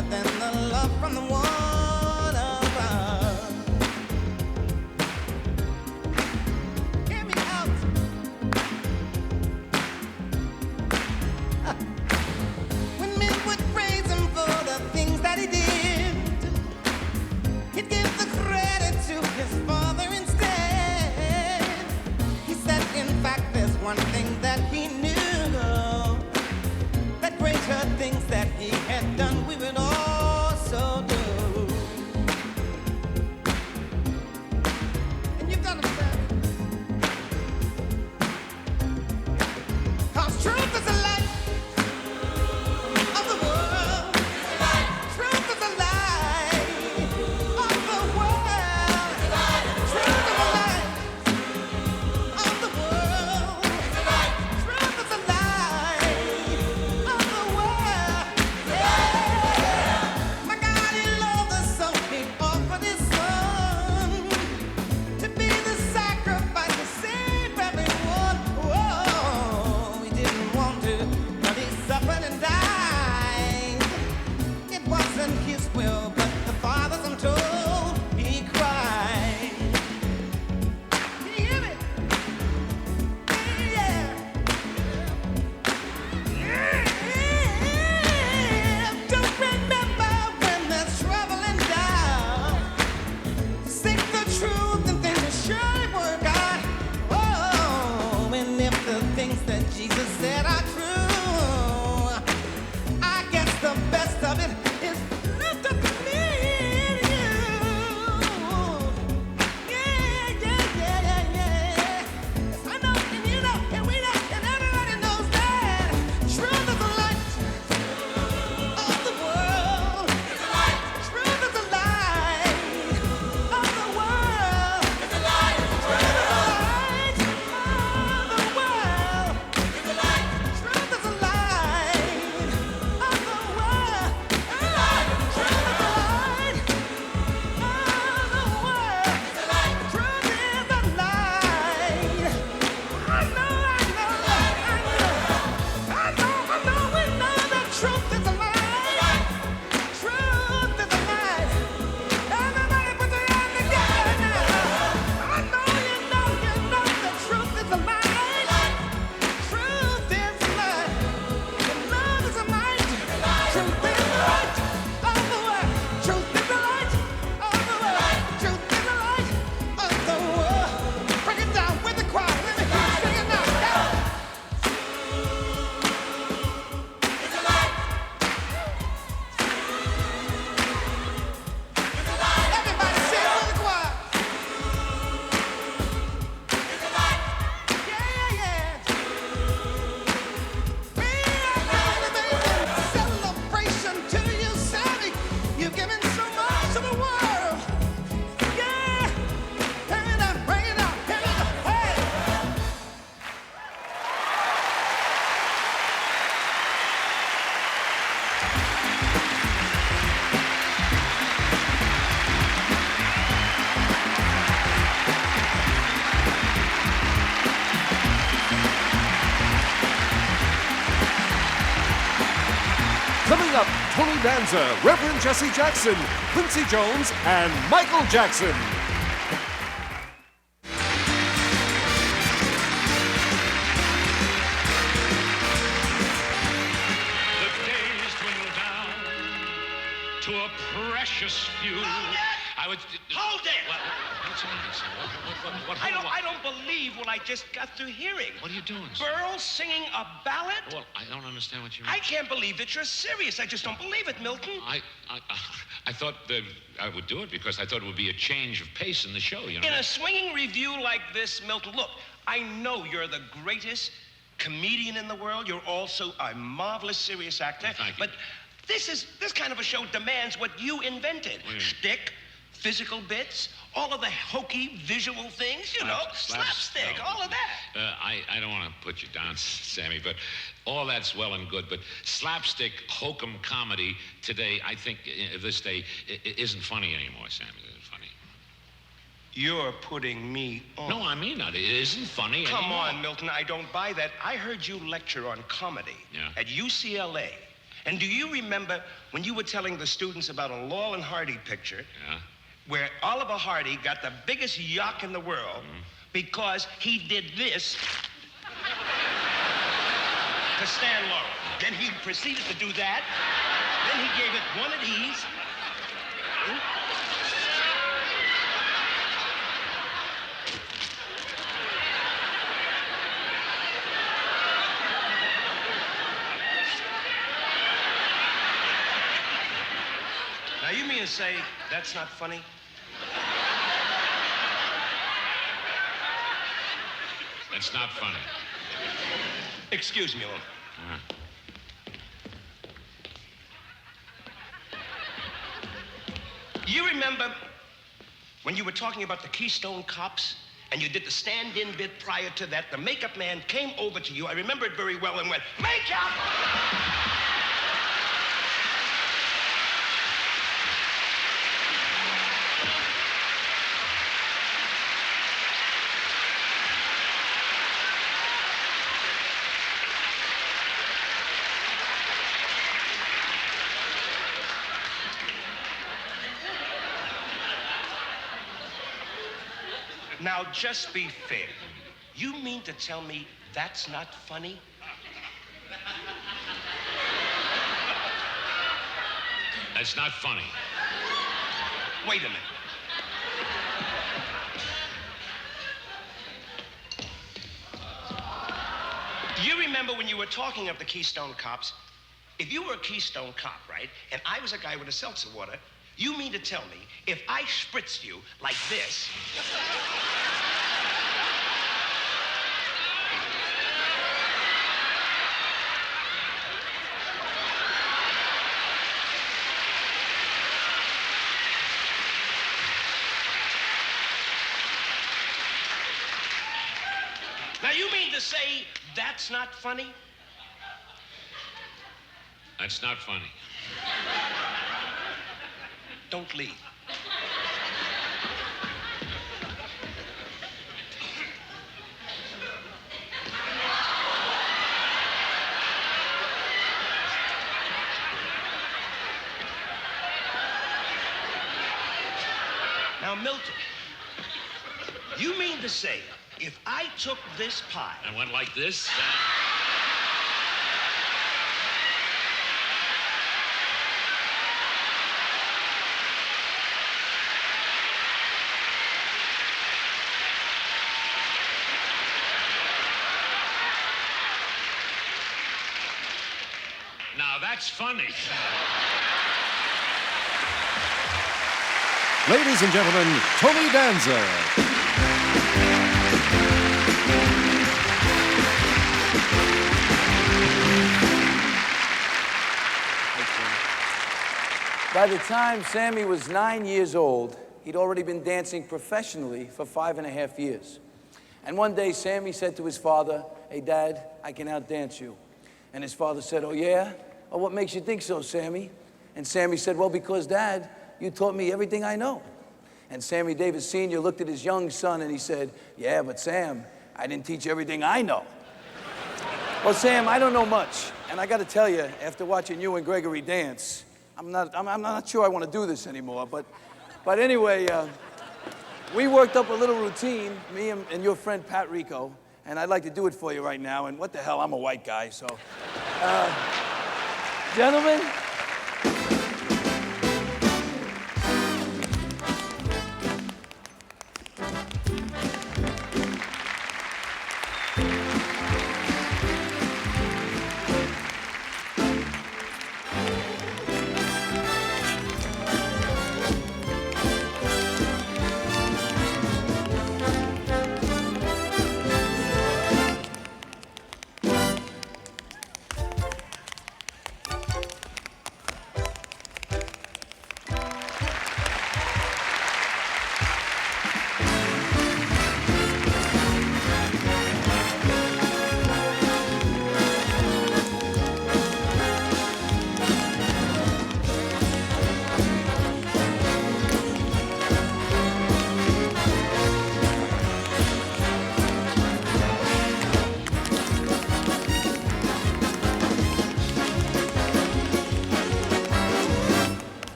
Coming up, Tony Danza, Reverend Jesse Jackson, Quincy Jones, and Michael Jackson. To a precious few. Hold it! What's on this? I don't believe what I just got through hearing. What are you doing, sir? Burl singing a ballad? Well, I don't understand what you mean. I can't believe that you're serious. I just don't believe it, Milton. I thought that I would do it because I thought it would be a change of pace in the show, you know? In a swinging review like this, Milton, look, I know you're the greatest comedian in the world. You're also a marvelous serious actor. Well, thank you. But this kind of a show demands what you invented. Shtick, physical bits, all of the hokey visual things, you know, slapstick, all of that. I don't want to put you down, Sammy, but all that's well and good, but slapstick hokum comedy today, I think, this day, isn't funny anymore, Sammy. It isn't funny. You're putting me on. No, I mean that. It isn't funny anymore. Come on, Milton, I don't buy that. I heard you lecture on comedy at UCLA. And do you remember when you were telling the students about a Laurel and Hardy picture where Oliver Hardy got the biggest yuck in the world because he did this to Stan Laurel. Then he proceeded to do that. Then he gave it one of these. Now, you mean to say that's not funny? That's not funny. Excuse me, Lou. You remember when you were talking about the Keystone Cops and you did the stand-in bit prior to that? The makeup man came over to you, I remember it very well, and went, "Makeup!" Now, just be fair. You mean to tell me that's not funny? That's not funny. Wait a minute. You remember when you were talking of the Keystone Cops? If you were a Keystone Cop, right, and I was a guy with a seltzer water, you mean to tell me if I spritzed you like this... Now, you mean to say that's not funny? That's not funny. Don't leave. Now, Milton, you mean to say if I took this pie... And went like this? Now that's funny. Ladies and gentlemen, Tony Danza. By the time Sammy was 9 years old, he'd already been dancing professionally for 5.5 years. And one day, Sammy said to his father, "Hey, Dad, I can outdance you." And his father said, "Oh, yeah? Oh, what makes you think so, Sammy?" And Sammy said, "Well, because, Dad, you taught me everything I know." And Sammy Davis Sr. looked at his young son and he said, "Yeah, but Sam, I didn't teach you everything I know." "Well, Sam, I don't know much, And I got to tell you, after watching you and Gregory dance, I'm not sure I want to do this anymore. But anyway, we worked up a little routine, me and your friend Pat Rico, and I'd like to do it for you right now. And what the hell, I'm a white guy, so. Gentlemen.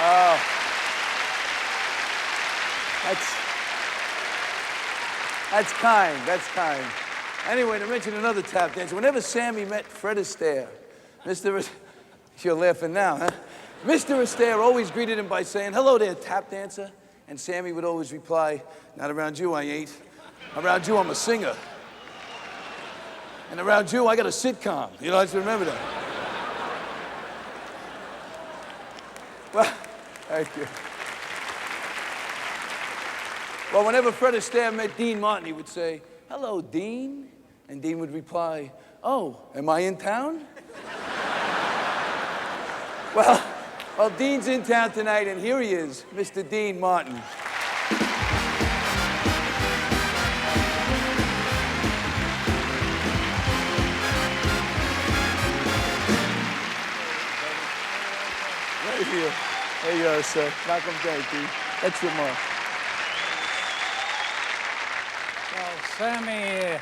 Oh, that's kind, that's kind. Anyway, to mention another tap dancer, whenever Sammy met Fred Astaire, you're laughing now, huh? Mr. Astaire always greeted him by saying, "Hello there, tap dancer." And Sammy would always reply, "Not around you, I ain't. Around you, I'm a singer. And around you, I got a sitcom." You know, I just remember that. Well, thank you. Well, whenever Fred Astaire met Dean Martin, he would say, "Hello, Dean." And Dean would reply, "Oh, am I in town?" Well, Dean's in town tonight, and here he is, Mr. Dean Martin. Right here. There you are, sir. Malcolm, thank you. That's your mark. Well, Sammy,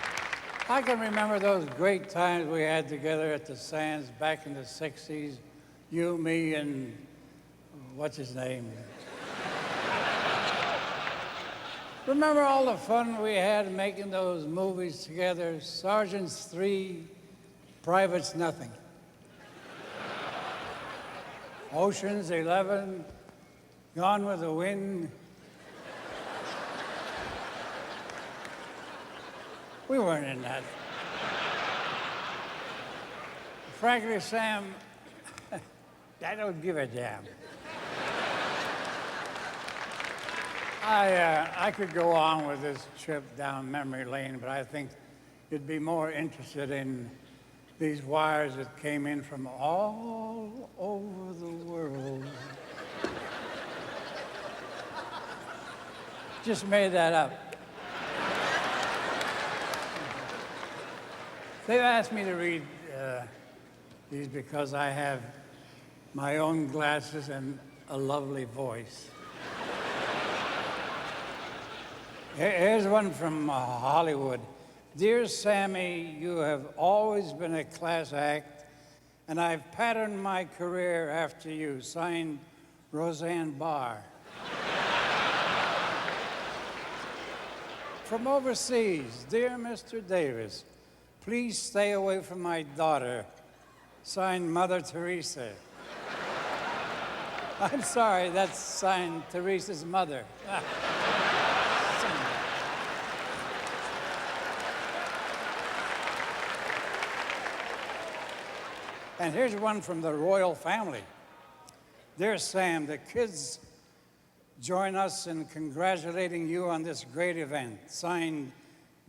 I can remember those great times we had together at the Sands back in the 60s. You, me, and what's his name? Remember all the fun we had making those movies together? Sergeants 3, Privates Nothing. Ocean's 11, Gone with the Wind. We weren't in that. Frankly, Sam, I don't give a damn. I could go on with this trip down memory lane, but I think you'd be more interested in these wires that came in from all over the world. Just made that up. They've asked me to read these because I have my own glasses and a lovely voice. Here's one from Hollywood. Dear Sammy, you have always been a class act, and I've patterned my career after you. Signed, Roseanne Barr. From overseas, dear Mr. Davis, please stay away from my daughter. Signed, Mother Teresa. I'm sorry, that's signed Teresa's mother. And here's one from the royal family. Dear Sam, the kids join us in congratulating you on this great event. Signed,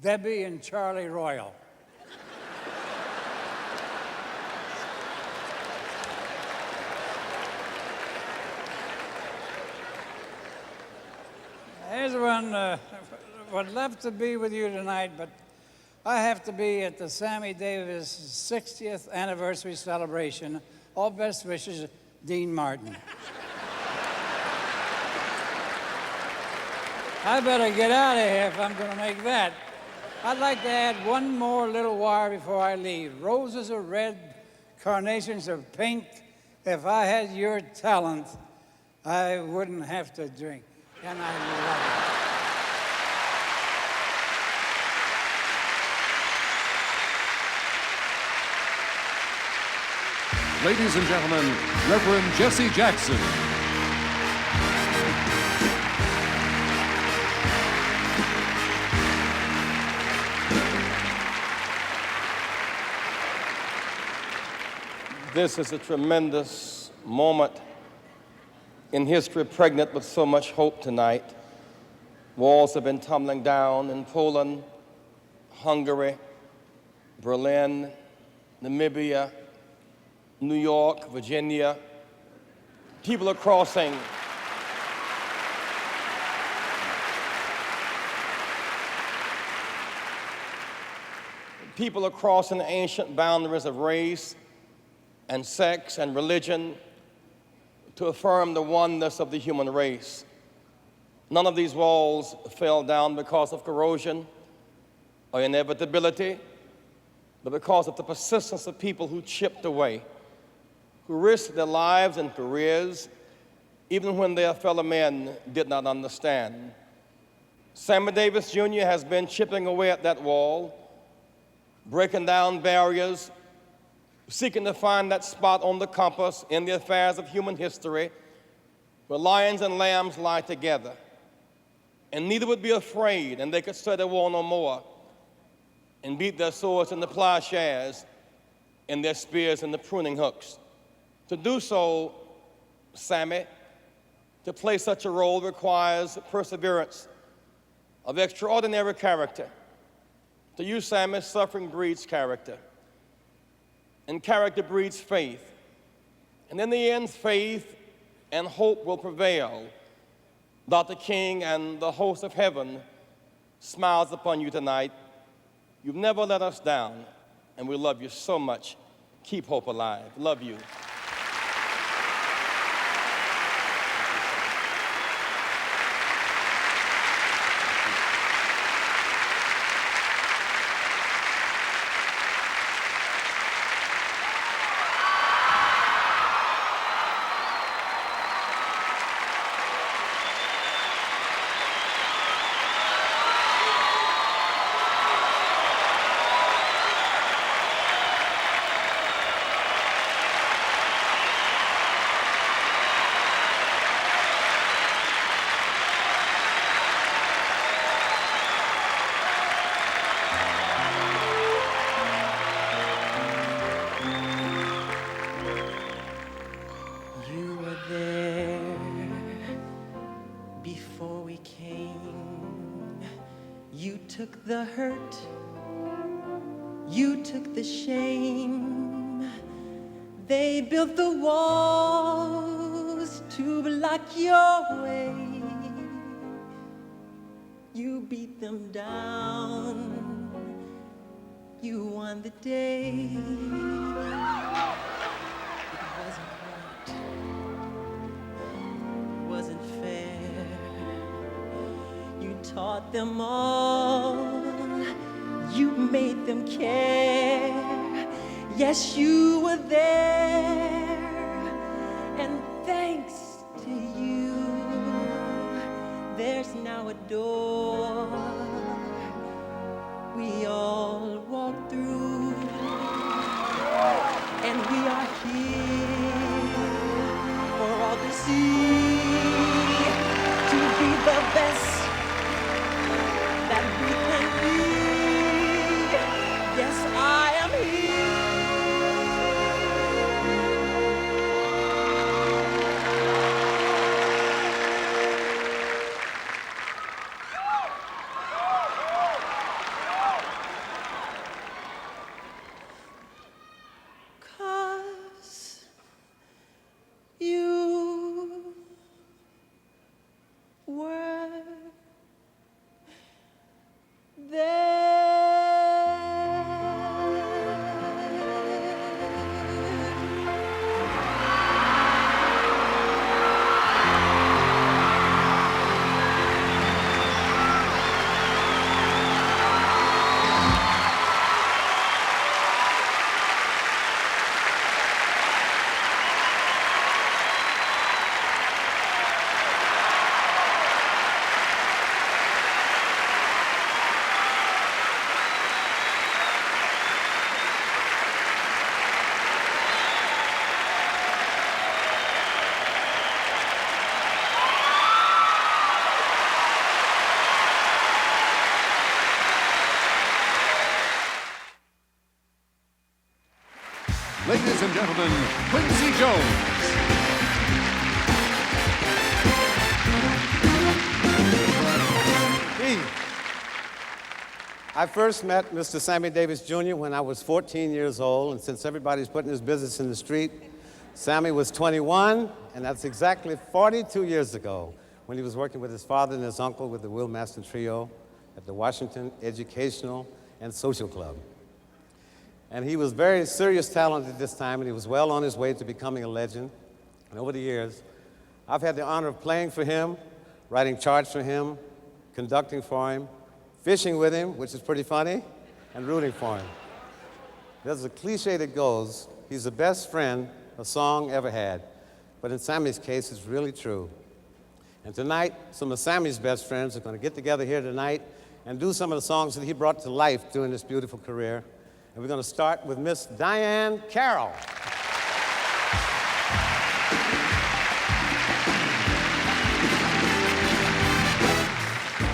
Debbie and Charlie Royal. Here's one, would love to be with you tonight, but I have to be at the Sammy Davis 60th anniversary celebration. All best wishes, Dean Martin. I better get out of here if I'm going to make that. I'd like to add one more little wire before I leave. Roses are red, carnations are pink. If I had your talent, I wouldn't have to drink. And I love it. Ladies and gentlemen, Reverend Jesse Jackson. This is a tremendous moment in history, pregnant with so much hope tonight. Walls have been tumbling down in Poland, Hungary, Berlin, Namibia, New York, Virginia. People are crossing. People are crossing the ancient boundaries of race and sex and religion to affirm the oneness of the human race. None of these walls fell down because of corrosion or inevitability, but because of the persistence of people who chipped away, who risked their lives and careers, even when their fellow men did not understand. Sammy Davis Jr. has been chipping away at that wall, breaking down barriers, seeking to find that spot on the compass in the affairs of human history where lions and lambs lie together. And neither would be afraid, and they could study war no more and beat their swords in the plowshares and their spears in the pruning hooks. To do so, Sammy, to play such a role requires perseverance of extraordinary character. To you, Sammy, suffering breeds character, and character breeds faith. And in the end, faith and hope will prevail. Dr. King and the host of heaven smiles upon you tonight. You've never let us down, and we love you so much. Keep hope alive. Love you. took the hurt, you took the shame. They built the walls to block your way. You beat them down, you won the day. It wasn't right, wasn't fair. You taught them all, you made them care. Yes, you were there, and thanks to you, there's now a door we all walk through, and we are here for all to see, to be the best that we can be. Yes, I am here. You gentlemen, Quincy Jones. I first met Mr. Sammy Davis Jr. when I was 14 years old, and since everybody's putting his business in the street, Sammy was 21, and that's exactly 42 years ago when he was working with his father and his uncle with the Will Maston Trio at the Washington Educational and Social Club. And he was very serious talent at this time, and he was well on his way to becoming a legend. And over the years, I've had the honor of playing for him, writing charts for him, conducting for him, fishing with him, which is pretty funny, and rooting for him. There's a cliche that goes, he's the best friend a song ever had. But in Sammy's case, it's really true. And tonight, some of Sammy's best friends are going to get together here tonight and do some of the songs that he brought to life during this beautiful career. And we're going to start with Miss Diane Carroll.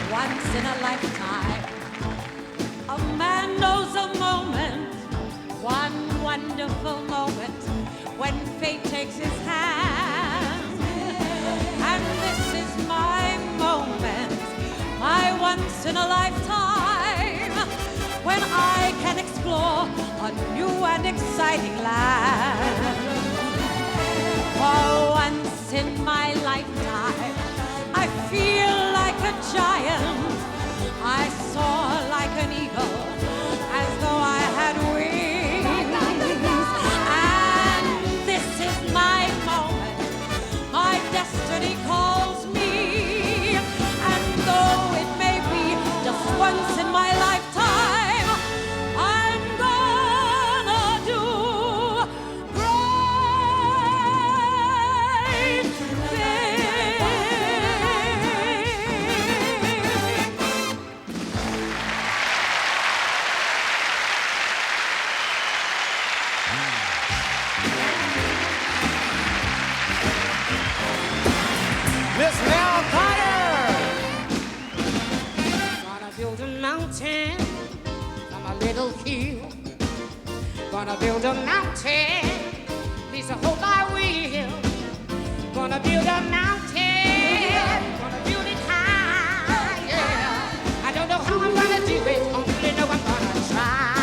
Once in a lifetime, a man knows a moment, one wonderful moment, when fate takes his hand. And this is my moment, my once in a lifetime, when I can explore a new and exciting land. For once in my lifetime, I feel like a giant. I soar like an eagle, as though I had wings. And this is my moment, my destiny calls me. And though it may be just once in my lifetime, I'm gonna do great things. Miss Mel Carter! Gonna build a mountain from a little hill. Gonna build a mountain, at least I hope I will. Gonna build a mountain, gonna build it high, yeah. I don't know how I'm gonna do it, only know I'm gonna try.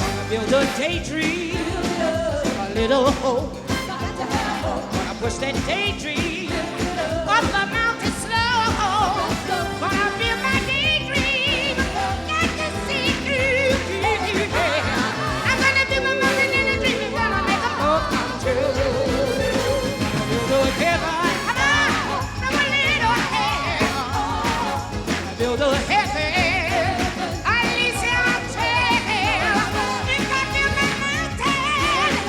Gonna build a daydream, a little hope. Gonna push that daydream up the mountain slow. Gonna build my daydream, got to see through. I'm gonna do my mountain in a dream, gonna make them all come true. Gonna build a heaven, come on, from a little hell. Gonna build a heaven, at least I'll tell. If I build a mountain with a lot of hell, I'm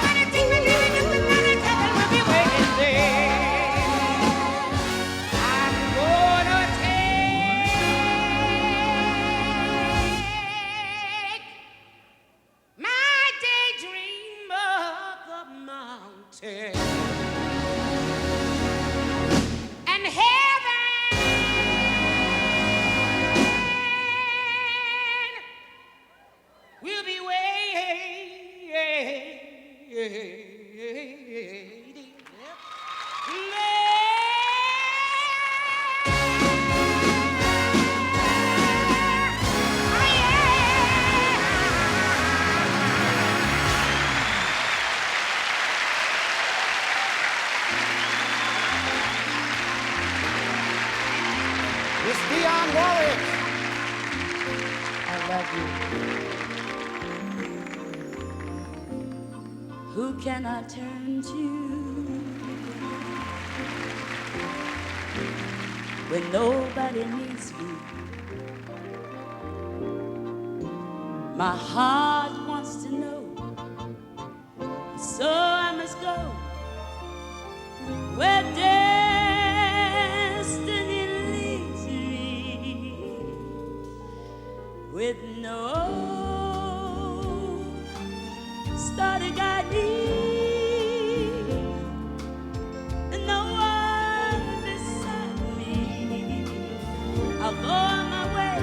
gonna take my living up and down and heaven will be waiting there. I'm gonna take my daydream up the mountain and heaven will be waiting. Miss Dionne Warwick! I love you. Who can I turn to when nobody needs me? My heart wants to know, so I must go where destiny leads me, with no star to guide me, and no one beside me. I'll go on my way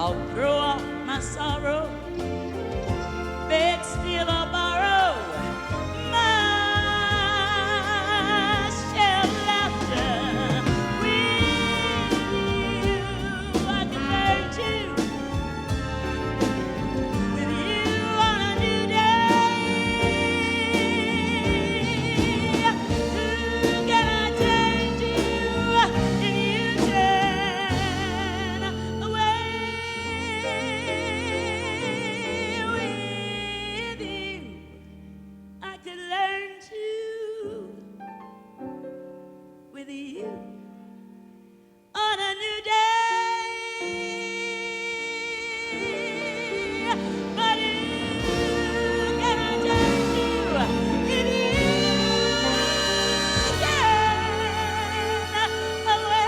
I'll throw off my sorrow, beg, steal, or borrow my share of laughter. With you, I can learn to. With you on a new day. Who can I turn to if you turn away? With you, I could learn to. With you on a new day. But who can I turn to if you turn away?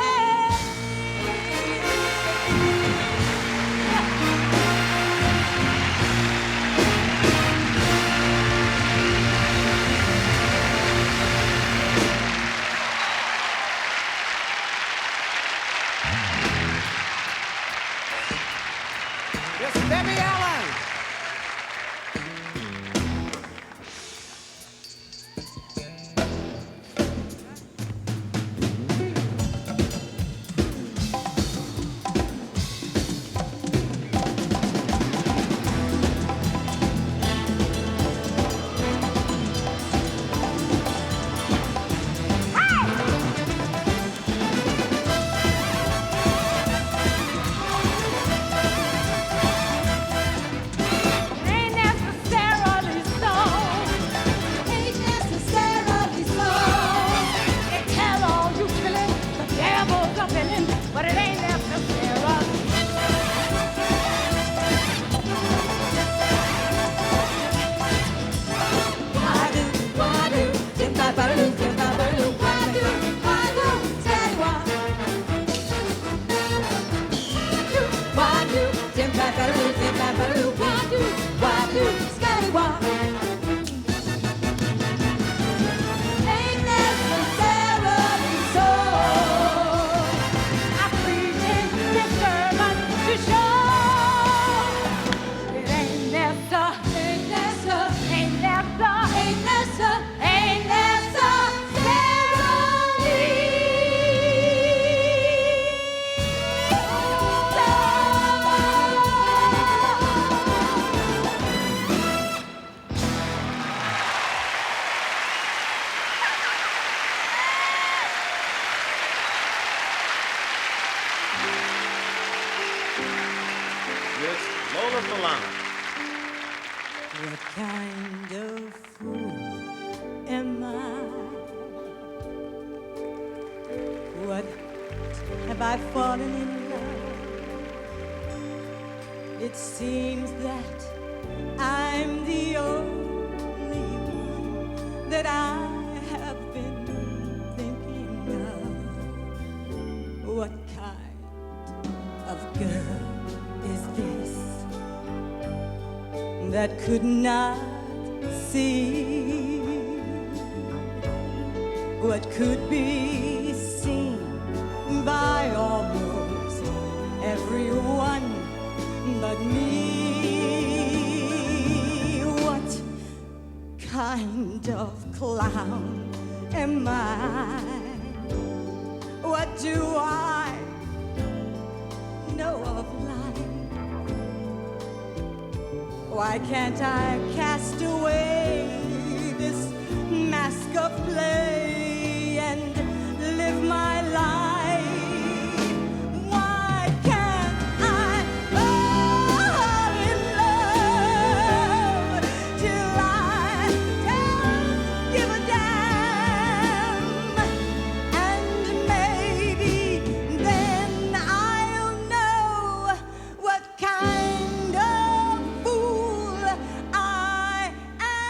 Yes, Debbie Allen. Ain't necessarily so. Ain't necessarily so. They tell all you feeling, the devil's a villain, but it ain't necessarily. Why do, dim ba ba doo, why do, say why? Why do, dim ba ba doo, why do, scatty why? Ain't necessarily so. I pretend disturbance to show. It ain't necessarily. Miss Lola Falana. What kind of fool am I? What have I fallen in love? It seems that I'm the only one that I have been thinking of. What kind of girl is this that could not see what could be seen by almost everyone but me? What kind of clown am I? What do I know of life? Why can't I cast away this mask of play and live my life? Why can't I fall in love till I don't give a damn? And maybe then I'll know what kind of fool I am.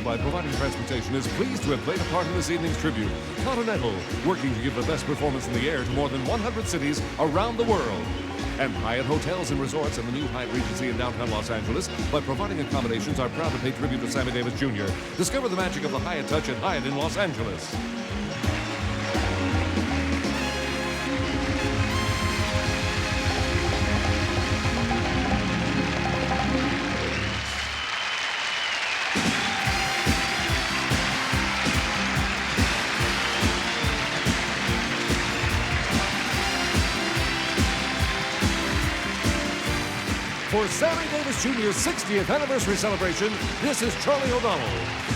by providing transportation, is pleased to have played a part in this evening's tribute. Continental, working to give the best performance in the air to more than 100 cities around the world. And Hyatt Hotels and Resorts and the new Hyatt Regency in downtown Los Angeles, by providing accommodations, are proud to pay tribute to Sammy Davis Jr. Discover the magic of the Hyatt Touch at Hyatt in Los Angeles. For Sammy Davis Jr.'s 60th anniversary celebration, this is Charlie O'Donnell.